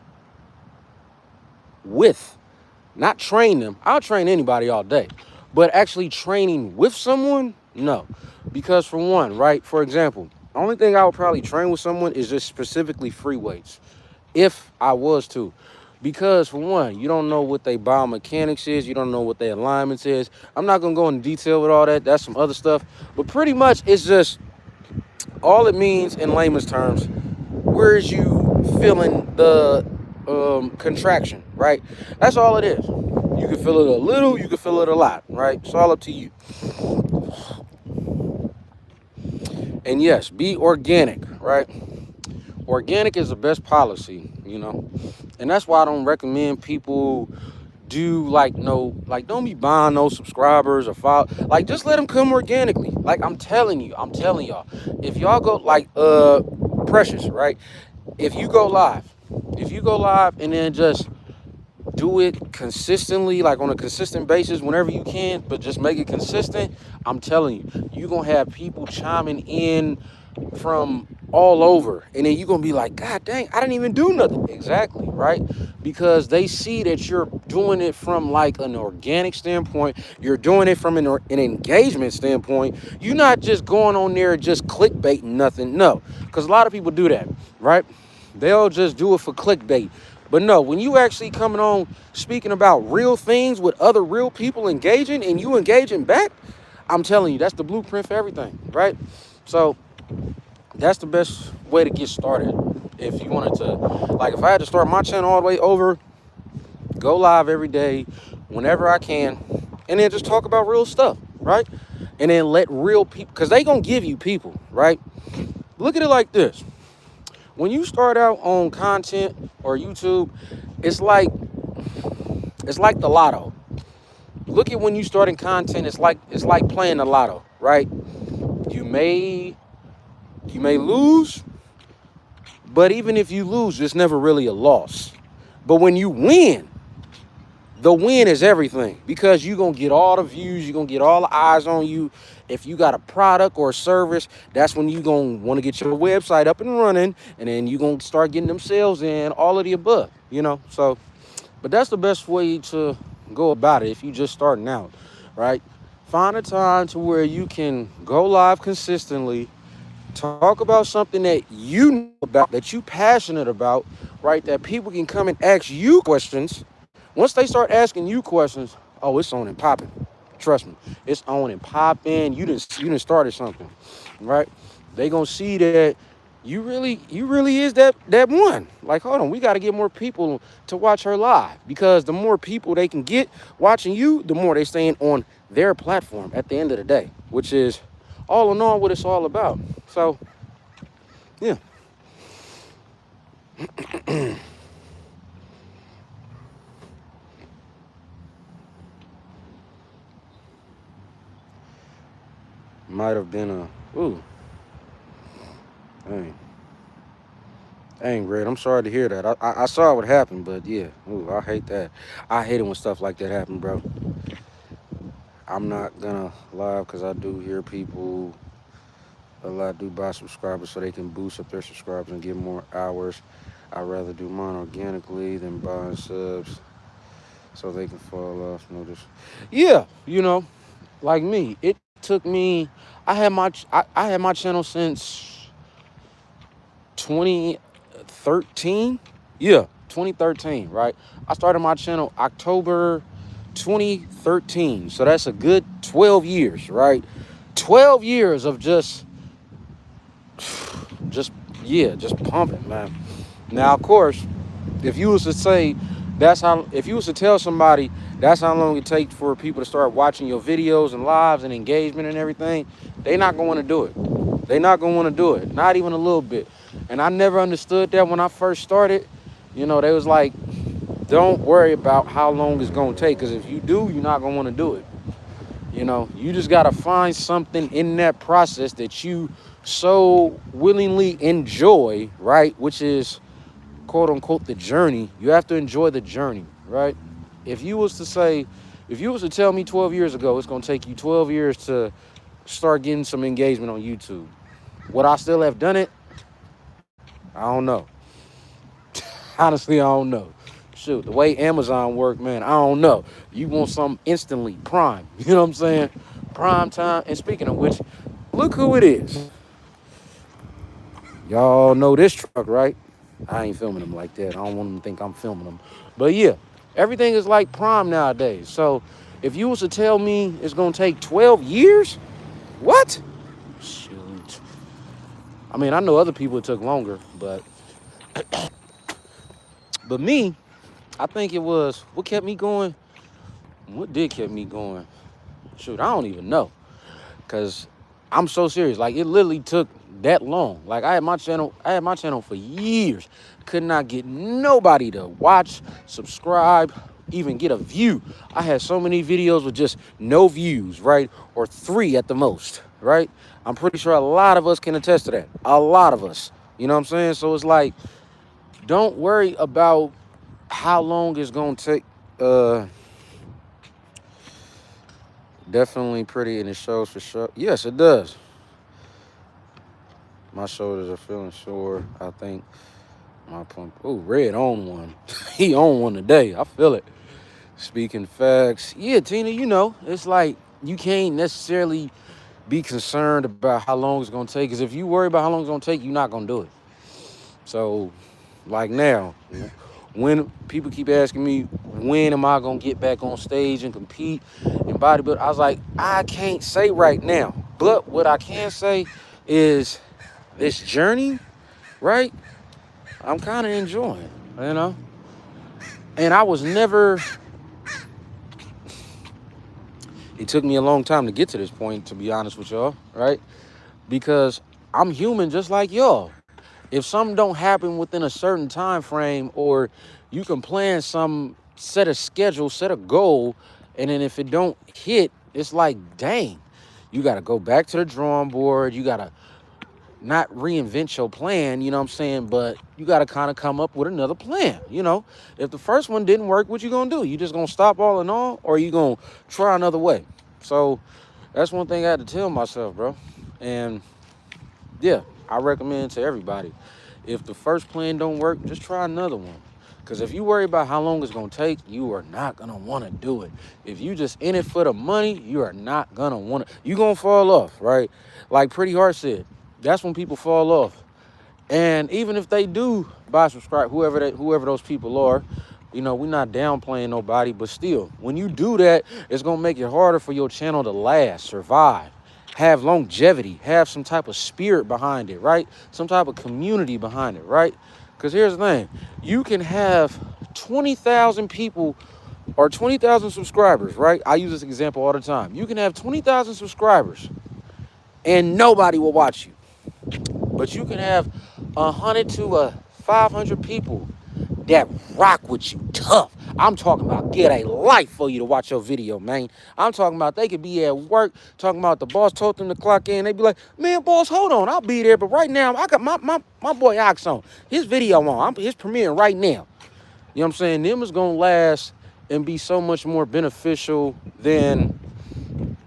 not train them. I'll train anybody all day, but actually training with someone, no. Because for one, right, for example, the only thing I would probably train with someone is just specifically free weights, if I was to. Because for one, you don't know what their biomechanics is, you don't know what their alignments is. I'm not gonna go into detail with all that. That's some other stuff. But pretty much it's just all it means in layman's terms, where is you feeling the contraction, right? That's all it is. You can feel it a little, you can feel it a lot, right? It's all up to you. And yes, be organic, right? Organic is the best policy, and that's why I don't recommend people do don't be buying no subscribers or follow. Like, just let them come organically. Like, I'm telling y'all, if y'all go like Precious, right? If you go live and then just do it consistently, like on a consistent basis whenever you can, but just make it consistent, I'm telling you, you're gonna have people chiming in from all over, and then you're gonna be like, God dang, I didn't even do nothing. Exactly, right? Because they see that you're doing it from like an organic standpoint, you're doing it from an engagement standpoint. You're not just going on there just clickbaiting nothing. No, because a lot of people do that, right? They'll just do it for clickbait. But no, when you actually coming on speaking about real things with other real people engaging and you engaging back, I'm telling you, that's the blueprint for everything, right? So that's the best way to get started. If you wanted to, like, if I had to start my channel all the way over, go live every day, whenever I can, and then just talk about real stuff, right? And then let real people, because they gonna give you people, right? Look at it like this. When you start out on content or YouTube, it's like the lotto. Look at when you start in content, it's like playing the lotto, right? You may lose, but even if you lose, it's never really a loss. But when you win, the win is everything, because you're going to get all the views, you're going to get all the eyes on you. If you got a product or a service, that's when you're going to want to get your website up and running, and then you're going to start getting them sales in, all of the above, So, but that's the best way to go about it if you just starting out, right? Find a time to where you can go live consistently, talk about something that you know about, that you passionate about, right? That people can come and ask you questions. Once they start asking you questions, oh, it's on and popping. Trust me, it's on and popping. You didn't started something, right? They gonna see that you really is that one. Like, hold on, we got to get more people to watch her live, because the more people they can get watching you, the more they staying on their platform at the end of the day, which is all in all what it's all about. So, yeah. might have been a ooh, dang. Dang, Red, I'm sorry to hear that. I saw what happened, but yeah, ooh, I hate that. I hate it when stuff like that happen, bro. I'm not gonna lie, because I do hear people a lot do buy subscribers so they can boost up their subscribers and get more hours. I'd rather do mine organically than buying subs so they can fall off. Notice. Yeah, like me, it took me. I had my channel since 2013. Yeah, 2013. Right. I started my channel October 2013. So that's a good 12 years. Right. 12 years of just just pumping, man. Now, of course, if you was to say if you was to tell somebody that's how long it takes for people to start watching your videos and lives and engagement and everything, they not gonna want to do it. They not gonna want to do it, not even a little bit. And I never understood that when I first started. They was like, don't worry about how long it's gonna take, because if you do, you're not gonna want to do it. You just gotta find something in that process that you so willingly enjoy, right? Which is quote unquote the journey. You have to enjoy the journey, right? If you was to tell me 12 years ago it's gonna take you 12 years to start getting some engagement on YouTube, would I still have done it? I don't know. Honestly, I don't know. Shoot, the way Amazon work, man, I don't know. You want something instantly, prime. You know what I'm saying? Prime time. And speaking of which, look who it is. Y'all know this truck, right? I ain't filming them like that. I don't want them to think I'm filming them. But yeah, everything is like prime nowadays. So if you was to tell me it's going to take 12 years, what? Shoot. I mean, I know other people it took longer, but me, I think it was, what kept me going? What did keep me going? Shoot, I don't even know. Because I'm so serious. Like, it literally took that long. Like, I had my channel for years. Could not get nobody to watch, subscribe, even get a view. I had so many videos with just no views, right? Or 3 at the most, right? I'm pretty sure a lot of us can attest to that. A lot of us. You know what I'm saying? So it's like, don't worry about how long it's going to take. Definitely pretty, and it shows for sure. Yes, it does. My shoulders are feeling sore. I think my pump. Oh, Red on one. He on one today. I feel it. Speaking facts. Yeah, Tina, it's like you can't necessarily be concerned about how long it's going to take. Because if you worry about how long it's going to take, you're not going to do it. So, like now, when people keep asking me, when am I going to get back on stage and compete in bodybuilding? I was like, I can't say right now. But what I can say is this journey, right? I'm kind of enjoying, And I was never... It took me a long time to get to this point, to be honest with y'all, right? Because I'm human just like y'all. If something don't happen within a certain time frame, or you can plan some, set a schedule, set a goal, and then if it don't hit, it's like, dang, you got to go back to the drawing board. You got to not reinvent your plan, you know what I'm saying? But you got to kind of come up with another plan, If the first one didn't work, what you going to do? You just going to stop all in all, or you going to try another way? So that's one thing I had to tell myself, bro. And yeah, I recommend to everybody, if the first plan don't work, just try another one. Because if you worry about how long it's going to take, you are not going to want to do it. If you just in it for the money, you are not going to want to. You're going to fall off, right? Like Pretty Heart said, that's when people fall off. And even if they do buy, subscribe, whoever those people are, we're not downplaying nobody, but still, when you do that, it's going to make it harder for your channel to last, survive, have longevity, have some type of spirit behind it, right? Some type of community behind it, right? Because here's the thing. You can have 20,000 people or 20,000 subscribers, right? I use this example all the time. You can have 20,000 subscribers and nobody will watch you. But you can have 100 to 500 people that rock with you tough. I'm talking about get a life for you to watch your video, man. I'm talking about they could be at work, talking about the boss told them to clock in. They be like, man, boss, hold on, I'll be there. But right now, I got my boy Ox on. His video on. His premiering right now. You know what I'm saying? Them is going to last and be so much more beneficial than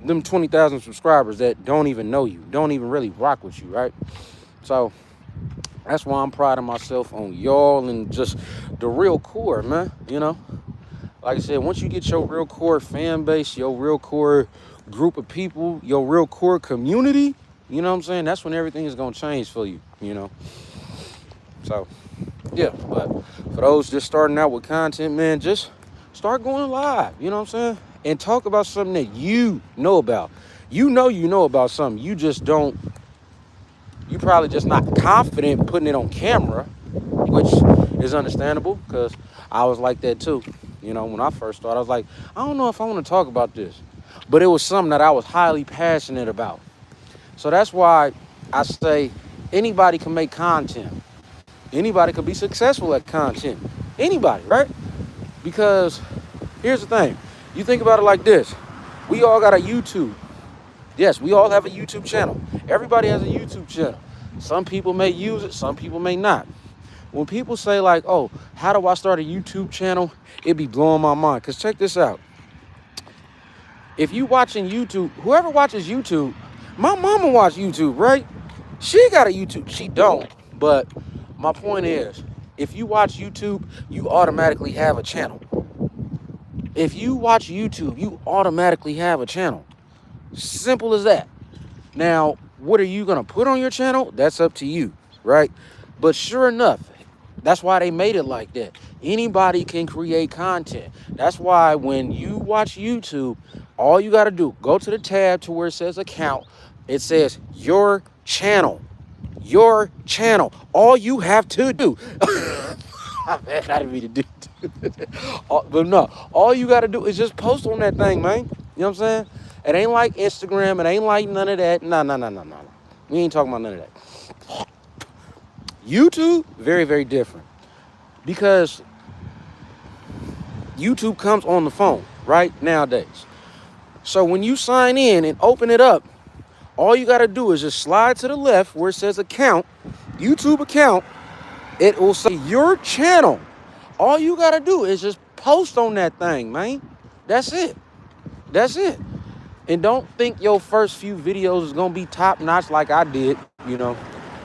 them 20,000 subscribers that don't even know you, don't even really rock with you, right? So that's why I'm priding myself on y'all and just the real core, man. You know, like I said, once you get your real core fan base, your real core group of people, your real core community, you know what I'm saying? That's when everything is going to change for you, you know? So, yeah, but for those just starting out with content, man, just start going live, you know what I'm saying? And talk about something that you know about. You know about something. You just don't, you probably just not confident putting it on camera, which is understandable because I was like that too. You know, when I first started, I was like, I don't know if I want to talk about this. But it was something that I was highly passionate about. So that's why I say anybody can make content. Anybody could be successful at content. Anybody, right? Because here's the thing. You think about it like this. We all got a YouTube. Yes, we all have a YouTube channel. Everybody has a YouTube channel. Some people may use it, some people may not. When people say like, oh, how do I start a YouTube channel? It be blowing my mind. Because check this out. If you watching YouTube, whoever watches YouTube, my mama watch YouTube, right? She got a YouTube. She don't. But my point is, if you watch YouTube, you automatically have a channel. If you watch YouTube, you automatically have a channel. Simple as that. Now, what are you going to put on your channel? That's up to you, right? But sure enough, that's why they made it like that. Anybody can create content. That's why when you watch YouTube, all you got to do, go to the tab to where it says account. It says your channel. Your channel. All you have to do. I didn't mean to do but no, all you got to do is just post on that thing, man. You know what I'm saying? It ain't like Instagram. It ain't like none of that. No. We ain't talking about none of that. YouTube, very, very different. Because YouTube comes on the phone, right? Nowadays. So when you sign in and open it up, all you got to do is just slide to the left where it says account, YouTube account. It will say your channel. All you got to do is just post on that thing, man. That's it. That's it. And don't think your first few videos is going to be top notch like I did, you know.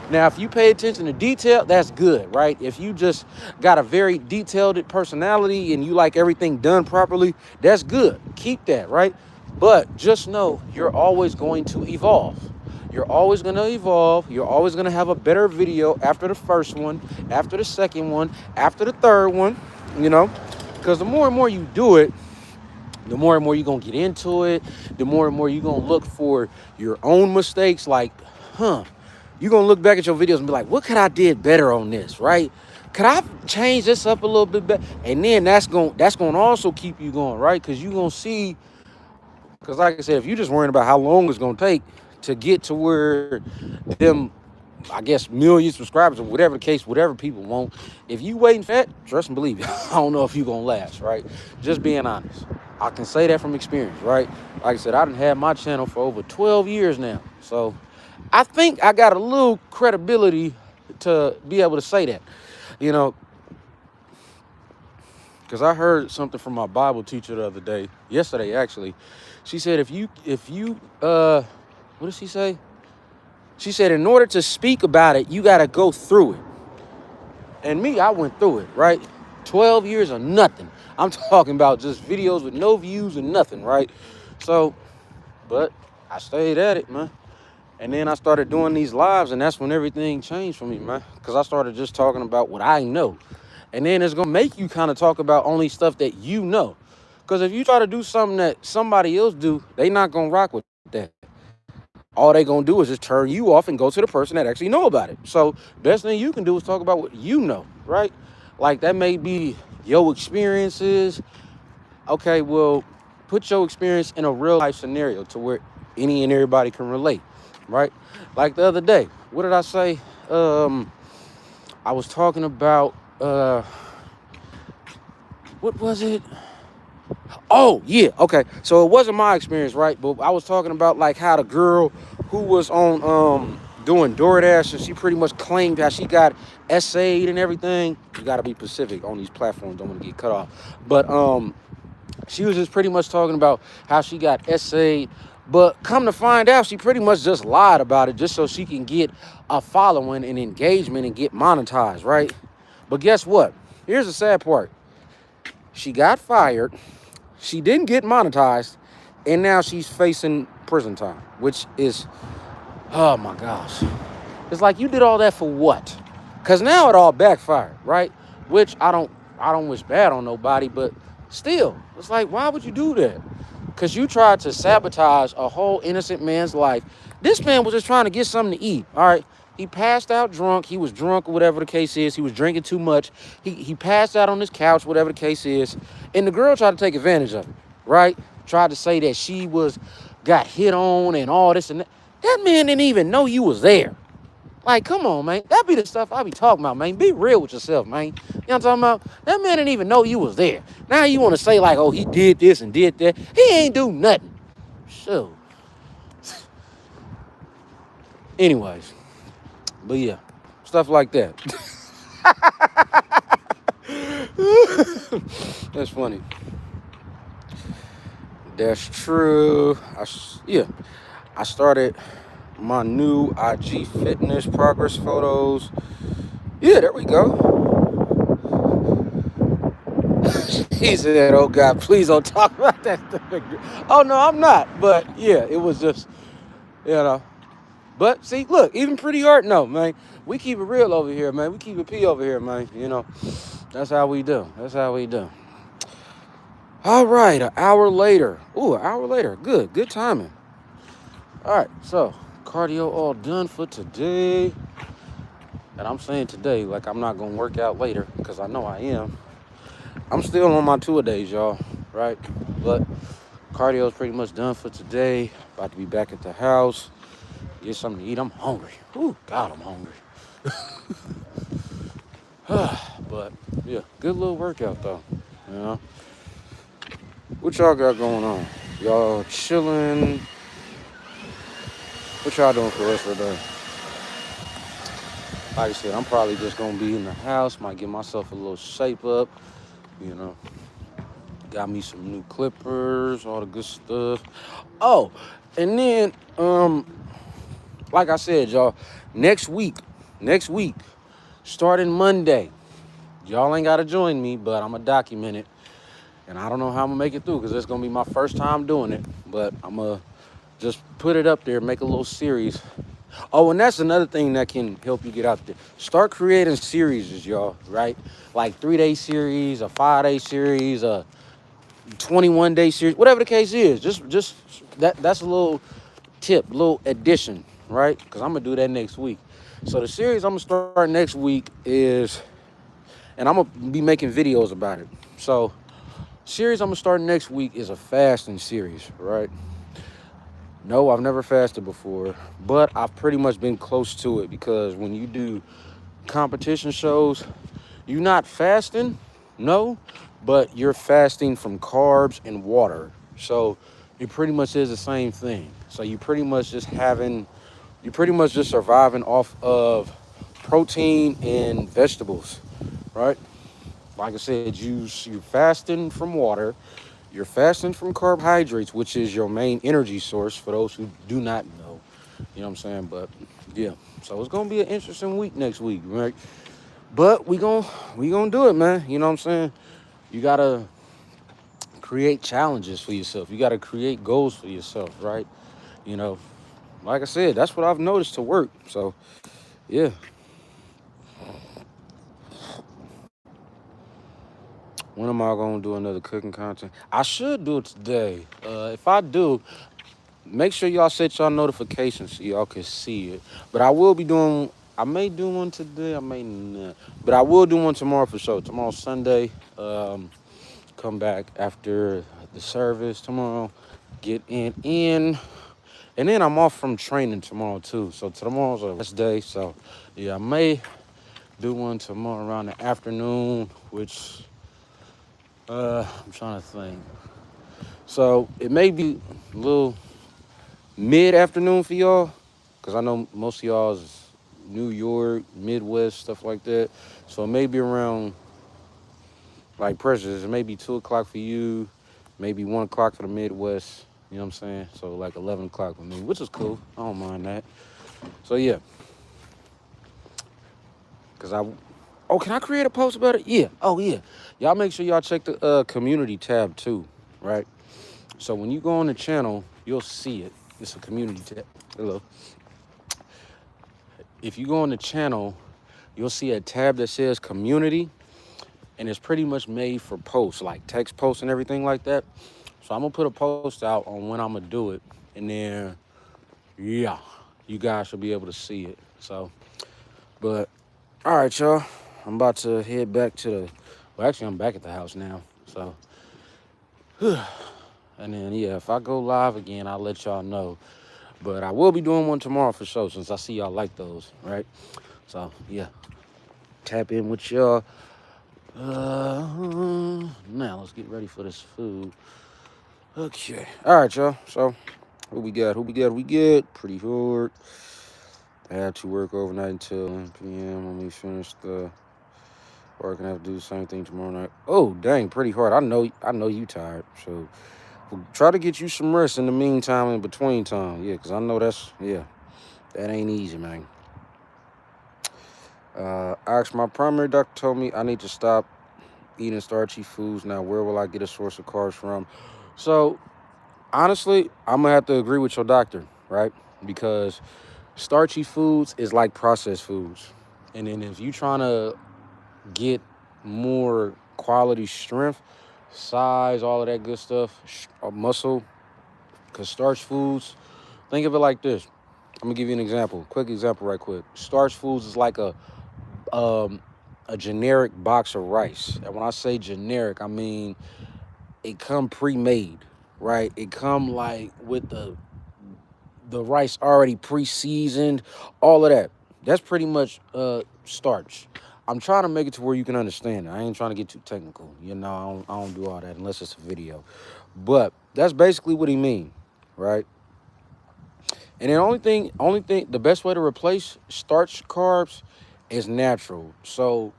Now, if you pay attention to detail, that's good, right? If you just got a very detailed personality and you like everything done properly, that's good. Keep that, right? But just know you're always going to evolve. You're always going to evolve. You're always going to have a better video after the first one, after the second one, after the third one, you know, because the more and more you do it, the more and more you're going to get into it, the more and more you're going to look for your own mistakes. Like, you're going to look back at your videos and be like, what could I did better on this, right? Could I change this up a little bit better? And then that's going to also keep you going, right? Because you're going to see, because like I said, if you're just worrying about how long it's going to take to get to where them, I guess, million subscribers or whatever the case, whatever people want, if you waiting for that, trust and believe, I don't know if you're going to last, right? Just being honest. I can say that from experience, right? Like I said, I done had my channel for over 12 years now. So I think I got a little credibility to be able to say that, you know, because I heard something from my Bible teacher the other day, yesterday actually. She said, if you, what did she say? She said, in order to speak about it, you got to go through it. And me, I went through it, right? 12 years of nothing. I'm talking about just videos with no views and nothing, right? So, but I stayed at it, man. And then I started doing these lives, and that's when everything changed for me, man. Because I started just talking about what I know. And then it's going to make you kind of talk about only stuff that you know. Because if you try to do something that somebody else do, they not going to rock with that. All they going to do is just turn you off and go to the person that actually know about it. So best thing you can do is talk about what you know, right? Like that may be your experiences. Okay, well, put your experience in a real life scenario to where any and everybody can relate, right? Like the other day, what did I say? I was talking about What was it? Oh, yeah. Okay. So it wasn't my experience, right? But I was talking about like how the girl who was on doing DoorDash and she pretty much claimed how she got essayed and everything. You gotta be specific on these platforms, don't want to get cut off. But she was just pretty much talking about how she got essayed. But come to find out, she pretty much just lied about it just so she can get a following and engagement and get monetized, right? But guess what? Here's the sad part. She got fired. She didn't get monetized, and now she's facing prison time, which is, oh my gosh. It's like you did all that for what? Cause now it all backfired, right? Which I don't wish bad on nobody, but still, it's like, why would you do that? Cause you tried to sabotage a whole innocent man's life. This man was just trying to get something to eat, all right? He passed out drunk. He was drunk or whatever the case is. He was drinking too much. He passed out on his couch, whatever the case is. And the girl tried to take advantage of it, right? Tried to say that she got hit on and all this and that. That man didn't even know you was there. Like, come on, man. That be the stuff I be talking about, man. Be real with yourself, man. You know what I'm talking about? That man didn't even know you was there. Now you want to say like, oh, he did this and did that. He ain't do nothing. So, anyways. But yeah, stuff like that. That's funny. That's true. I started my new IG fitness progress photos. Yeah, there we go. He said, "Oh God, please don't talk about that stuff." Oh no, I'm not. But yeah, it was just, you know. But see, look, even Pretty Art, no, man. We keep it real over here, man. We keep it P over here, man. You know, that's how we do. That's how we do. All right, an hour later. Ooh, an hour later. Good timing. All right, so cardio all done for today. And I'm saying today, like I'm not gonna work out later, because I know I am. I'm still on my tour days, y'all, right? But cardio is pretty much done for today. About to be back at the house. Get something to eat. I'm hungry. Ooh, God, I'm hungry. But yeah, good little workout though. You know, what y'all got going on? Y'all chilling? What y'all doing for the rest of the day? Like I said, I'm probably just gonna be in the house. Might get myself a little shape up. You know, got me some new clippers, all the good stuff. Oh, and then like I said, y'all, next week, starting Monday. Y'all ain't gotta join me, but I'm gonna document it. And I don't know how I'm gonna make it through because it's gonna be my first time doing it. But I'm gonna just put it up there, make a little series. Oh, and that's another thing that can help you get out there. Start creating series, y'all, right? Like 3-day series, a 5-day series, a 21-day series, whatever the case is. Just that's a little tip, little addition, right? Because I'm gonna do that next week. So the series I'm gonna start next week is, and I'm gonna be making videos about it. So series I'm gonna start next week is a fasting series, right? No, I've never fasted before, but I've pretty much been close to it because when you do competition shows, you're not fasting, no, but you're fasting from carbs and water. So it pretty much is the same thing. So you pretty much just surviving off of protein and vegetables, right? Like I said, you're fasting from water, you're fasting from carbohydrates, which is your main energy source for those who do not know. You know what I'm saying? But yeah, so it's gonna be an interesting week next week, right? But we gonna do it, man. You know what I'm saying? You gotta create challenges for yourself. You gotta create goals for yourself, right? You know, like I said, that's what I've noticed to work. So yeah. When am I gonna do another cooking content? I should do it today. If I do, make sure y'all set y'all notifications so y'all can see it. But I may do one today, I may not. But I will do one tomorrow for sure. Tomorrow's Sunday. Come back after the service tomorrow. Get in. And then I'm off from training tomorrow too. So tomorrow's a rest day. So yeah, I may do one tomorrow around the afternoon, which I'm trying to think. So it may be a little mid-afternoon for y'all, because I know most of y'all is New York, Midwest, stuff like that. So it may be around, like, Precious, it may be 2 o'clock for you, maybe 1 o'clock for the Midwest. You know what I'm saying? So like 11 o'clock for me, which is cool. I don't mind that. So yeah, because oh, can I create a post about it? Yeah. Oh yeah. Y'all make sure y'all check the community tab too, right? So when you go on the channel, you'll see it. It's a community tab. Hello. If you go on the channel, you'll see a tab that says community, and it's pretty much made for posts, like text posts and everything like that. So I'm gonna put a post out on when I'm gonna do it, and then yeah, you guys should be able to see it. So, but all right, y'all. I'm about to head back to the. Well, actually, I'm back at the house now. So, and then yeah, if I go live again, I'll let y'all know. But I will be doing one tomorrow for sure, since I see y'all like those, right? So yeah, tap in with y'all. Now let's get ready for this food. Okay. All right, y'all. So who we got? We get pretty hard. I had to work overnight until 1 p.m. when we finish the work, and I have to do the same thing tomorrow night. Oh, dang, pretty hard. I know you tired. So we'll try to get you some rest in the meantime, in between time. Yeah, because I know that ain't easy, man. My primary doctor told me I need to stop eating starchy foods. Now, where will I get a source of carbs from? So, honestly, I'm going to have to agree with your doctor, right? Because starchy foods is like processed foods. And then if you trying to get more quality strength, size, all of that good stuff, muscle, because starch foods, think of it like this. I'm going to give you an example, quick example right quick. Starch foods is like um, a generic box of rice. And when I say generic, I mean it come pre-made, right? It come like with the rice already pre-seasoned, all of that. That's pretty much starch. I'm trying to make it to where you can understand it. I ain't trying to get too technical. You know, I don't do all that unless it's a video. But that's basically what he mean, right? And the only thing, the best way to replace starch carbs is natural. So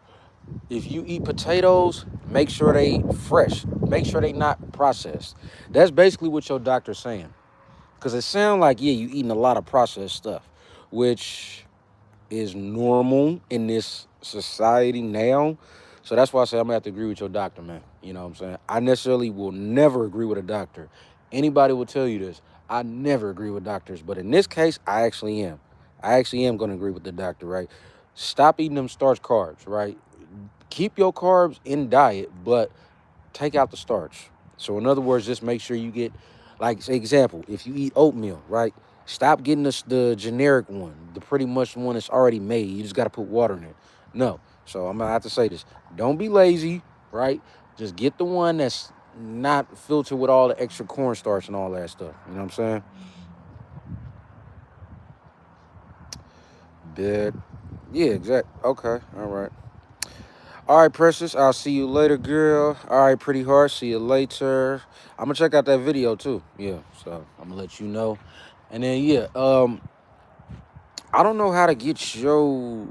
if you eat potatoes, make sure they fresh. Make sure they not processed. That's basically what your doctor's saying. Because it sounds like, yeah, you eating a lot of processed stuff, which is normal in this society now. So that's why I say I'm going to have to agree with your doctor, man. You know what I'm saying? I necessarily will never agree with a doctor. Anybody will tell you this. I never agree with doctors. But in this case, I actually am. I actually am going to agree with the doctor, right? Stop eating them starch carbs, right? Keep your carbs in diet, but take out the starch. So in other words, just make sure you get, like, say, example, if you eat oatmeal, right? Stop getting the generic one, the pretty much one that's already made. You just got to put water in it. No. So I'm going to have to say this. Don't be lazy, right? Just get the one that's not filtered with all the extra cornstarch and all that stuff. You know what I'm saying? Bed. Yeah, exactly. Okay. All right. All right, Precious. I'll see you later, girl. All right, Pretty Heart. See you later. I'm gonna check out that video too. Yeah, so I'm gonna let you know. And then yeah, I don't know how to get your.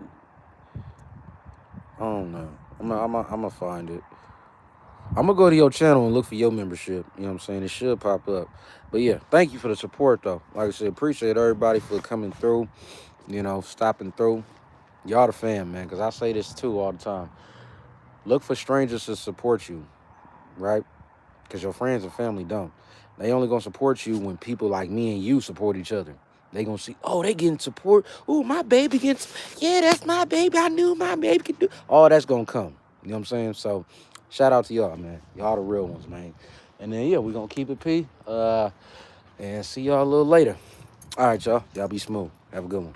I don't know. I'm gonna find it. I'm gonna go to your channel and look for your membership. You know what I'm saying? It should pop up. But yeah, thank you for the support though. Like I said, appreciate everybody for coming through. You know, stopping through. Y'all the fam, man. Cause I say this too all the time. Look for strangers to support you, right? Because your friends and family don't. They only gonna support you when people like me and you support each other. They gonna see, oh, they getting support. Oh, my baby gets, yeah, that's my baby. I knew my baby could do. All that's gonna come. You know what I'm saying? So, shout out to y'all, man. Y'all the real ones, man. And then yeah, we gonna keep it P. And see y'all a little later. All right, y'all. Y'all be smooth. Have a good one.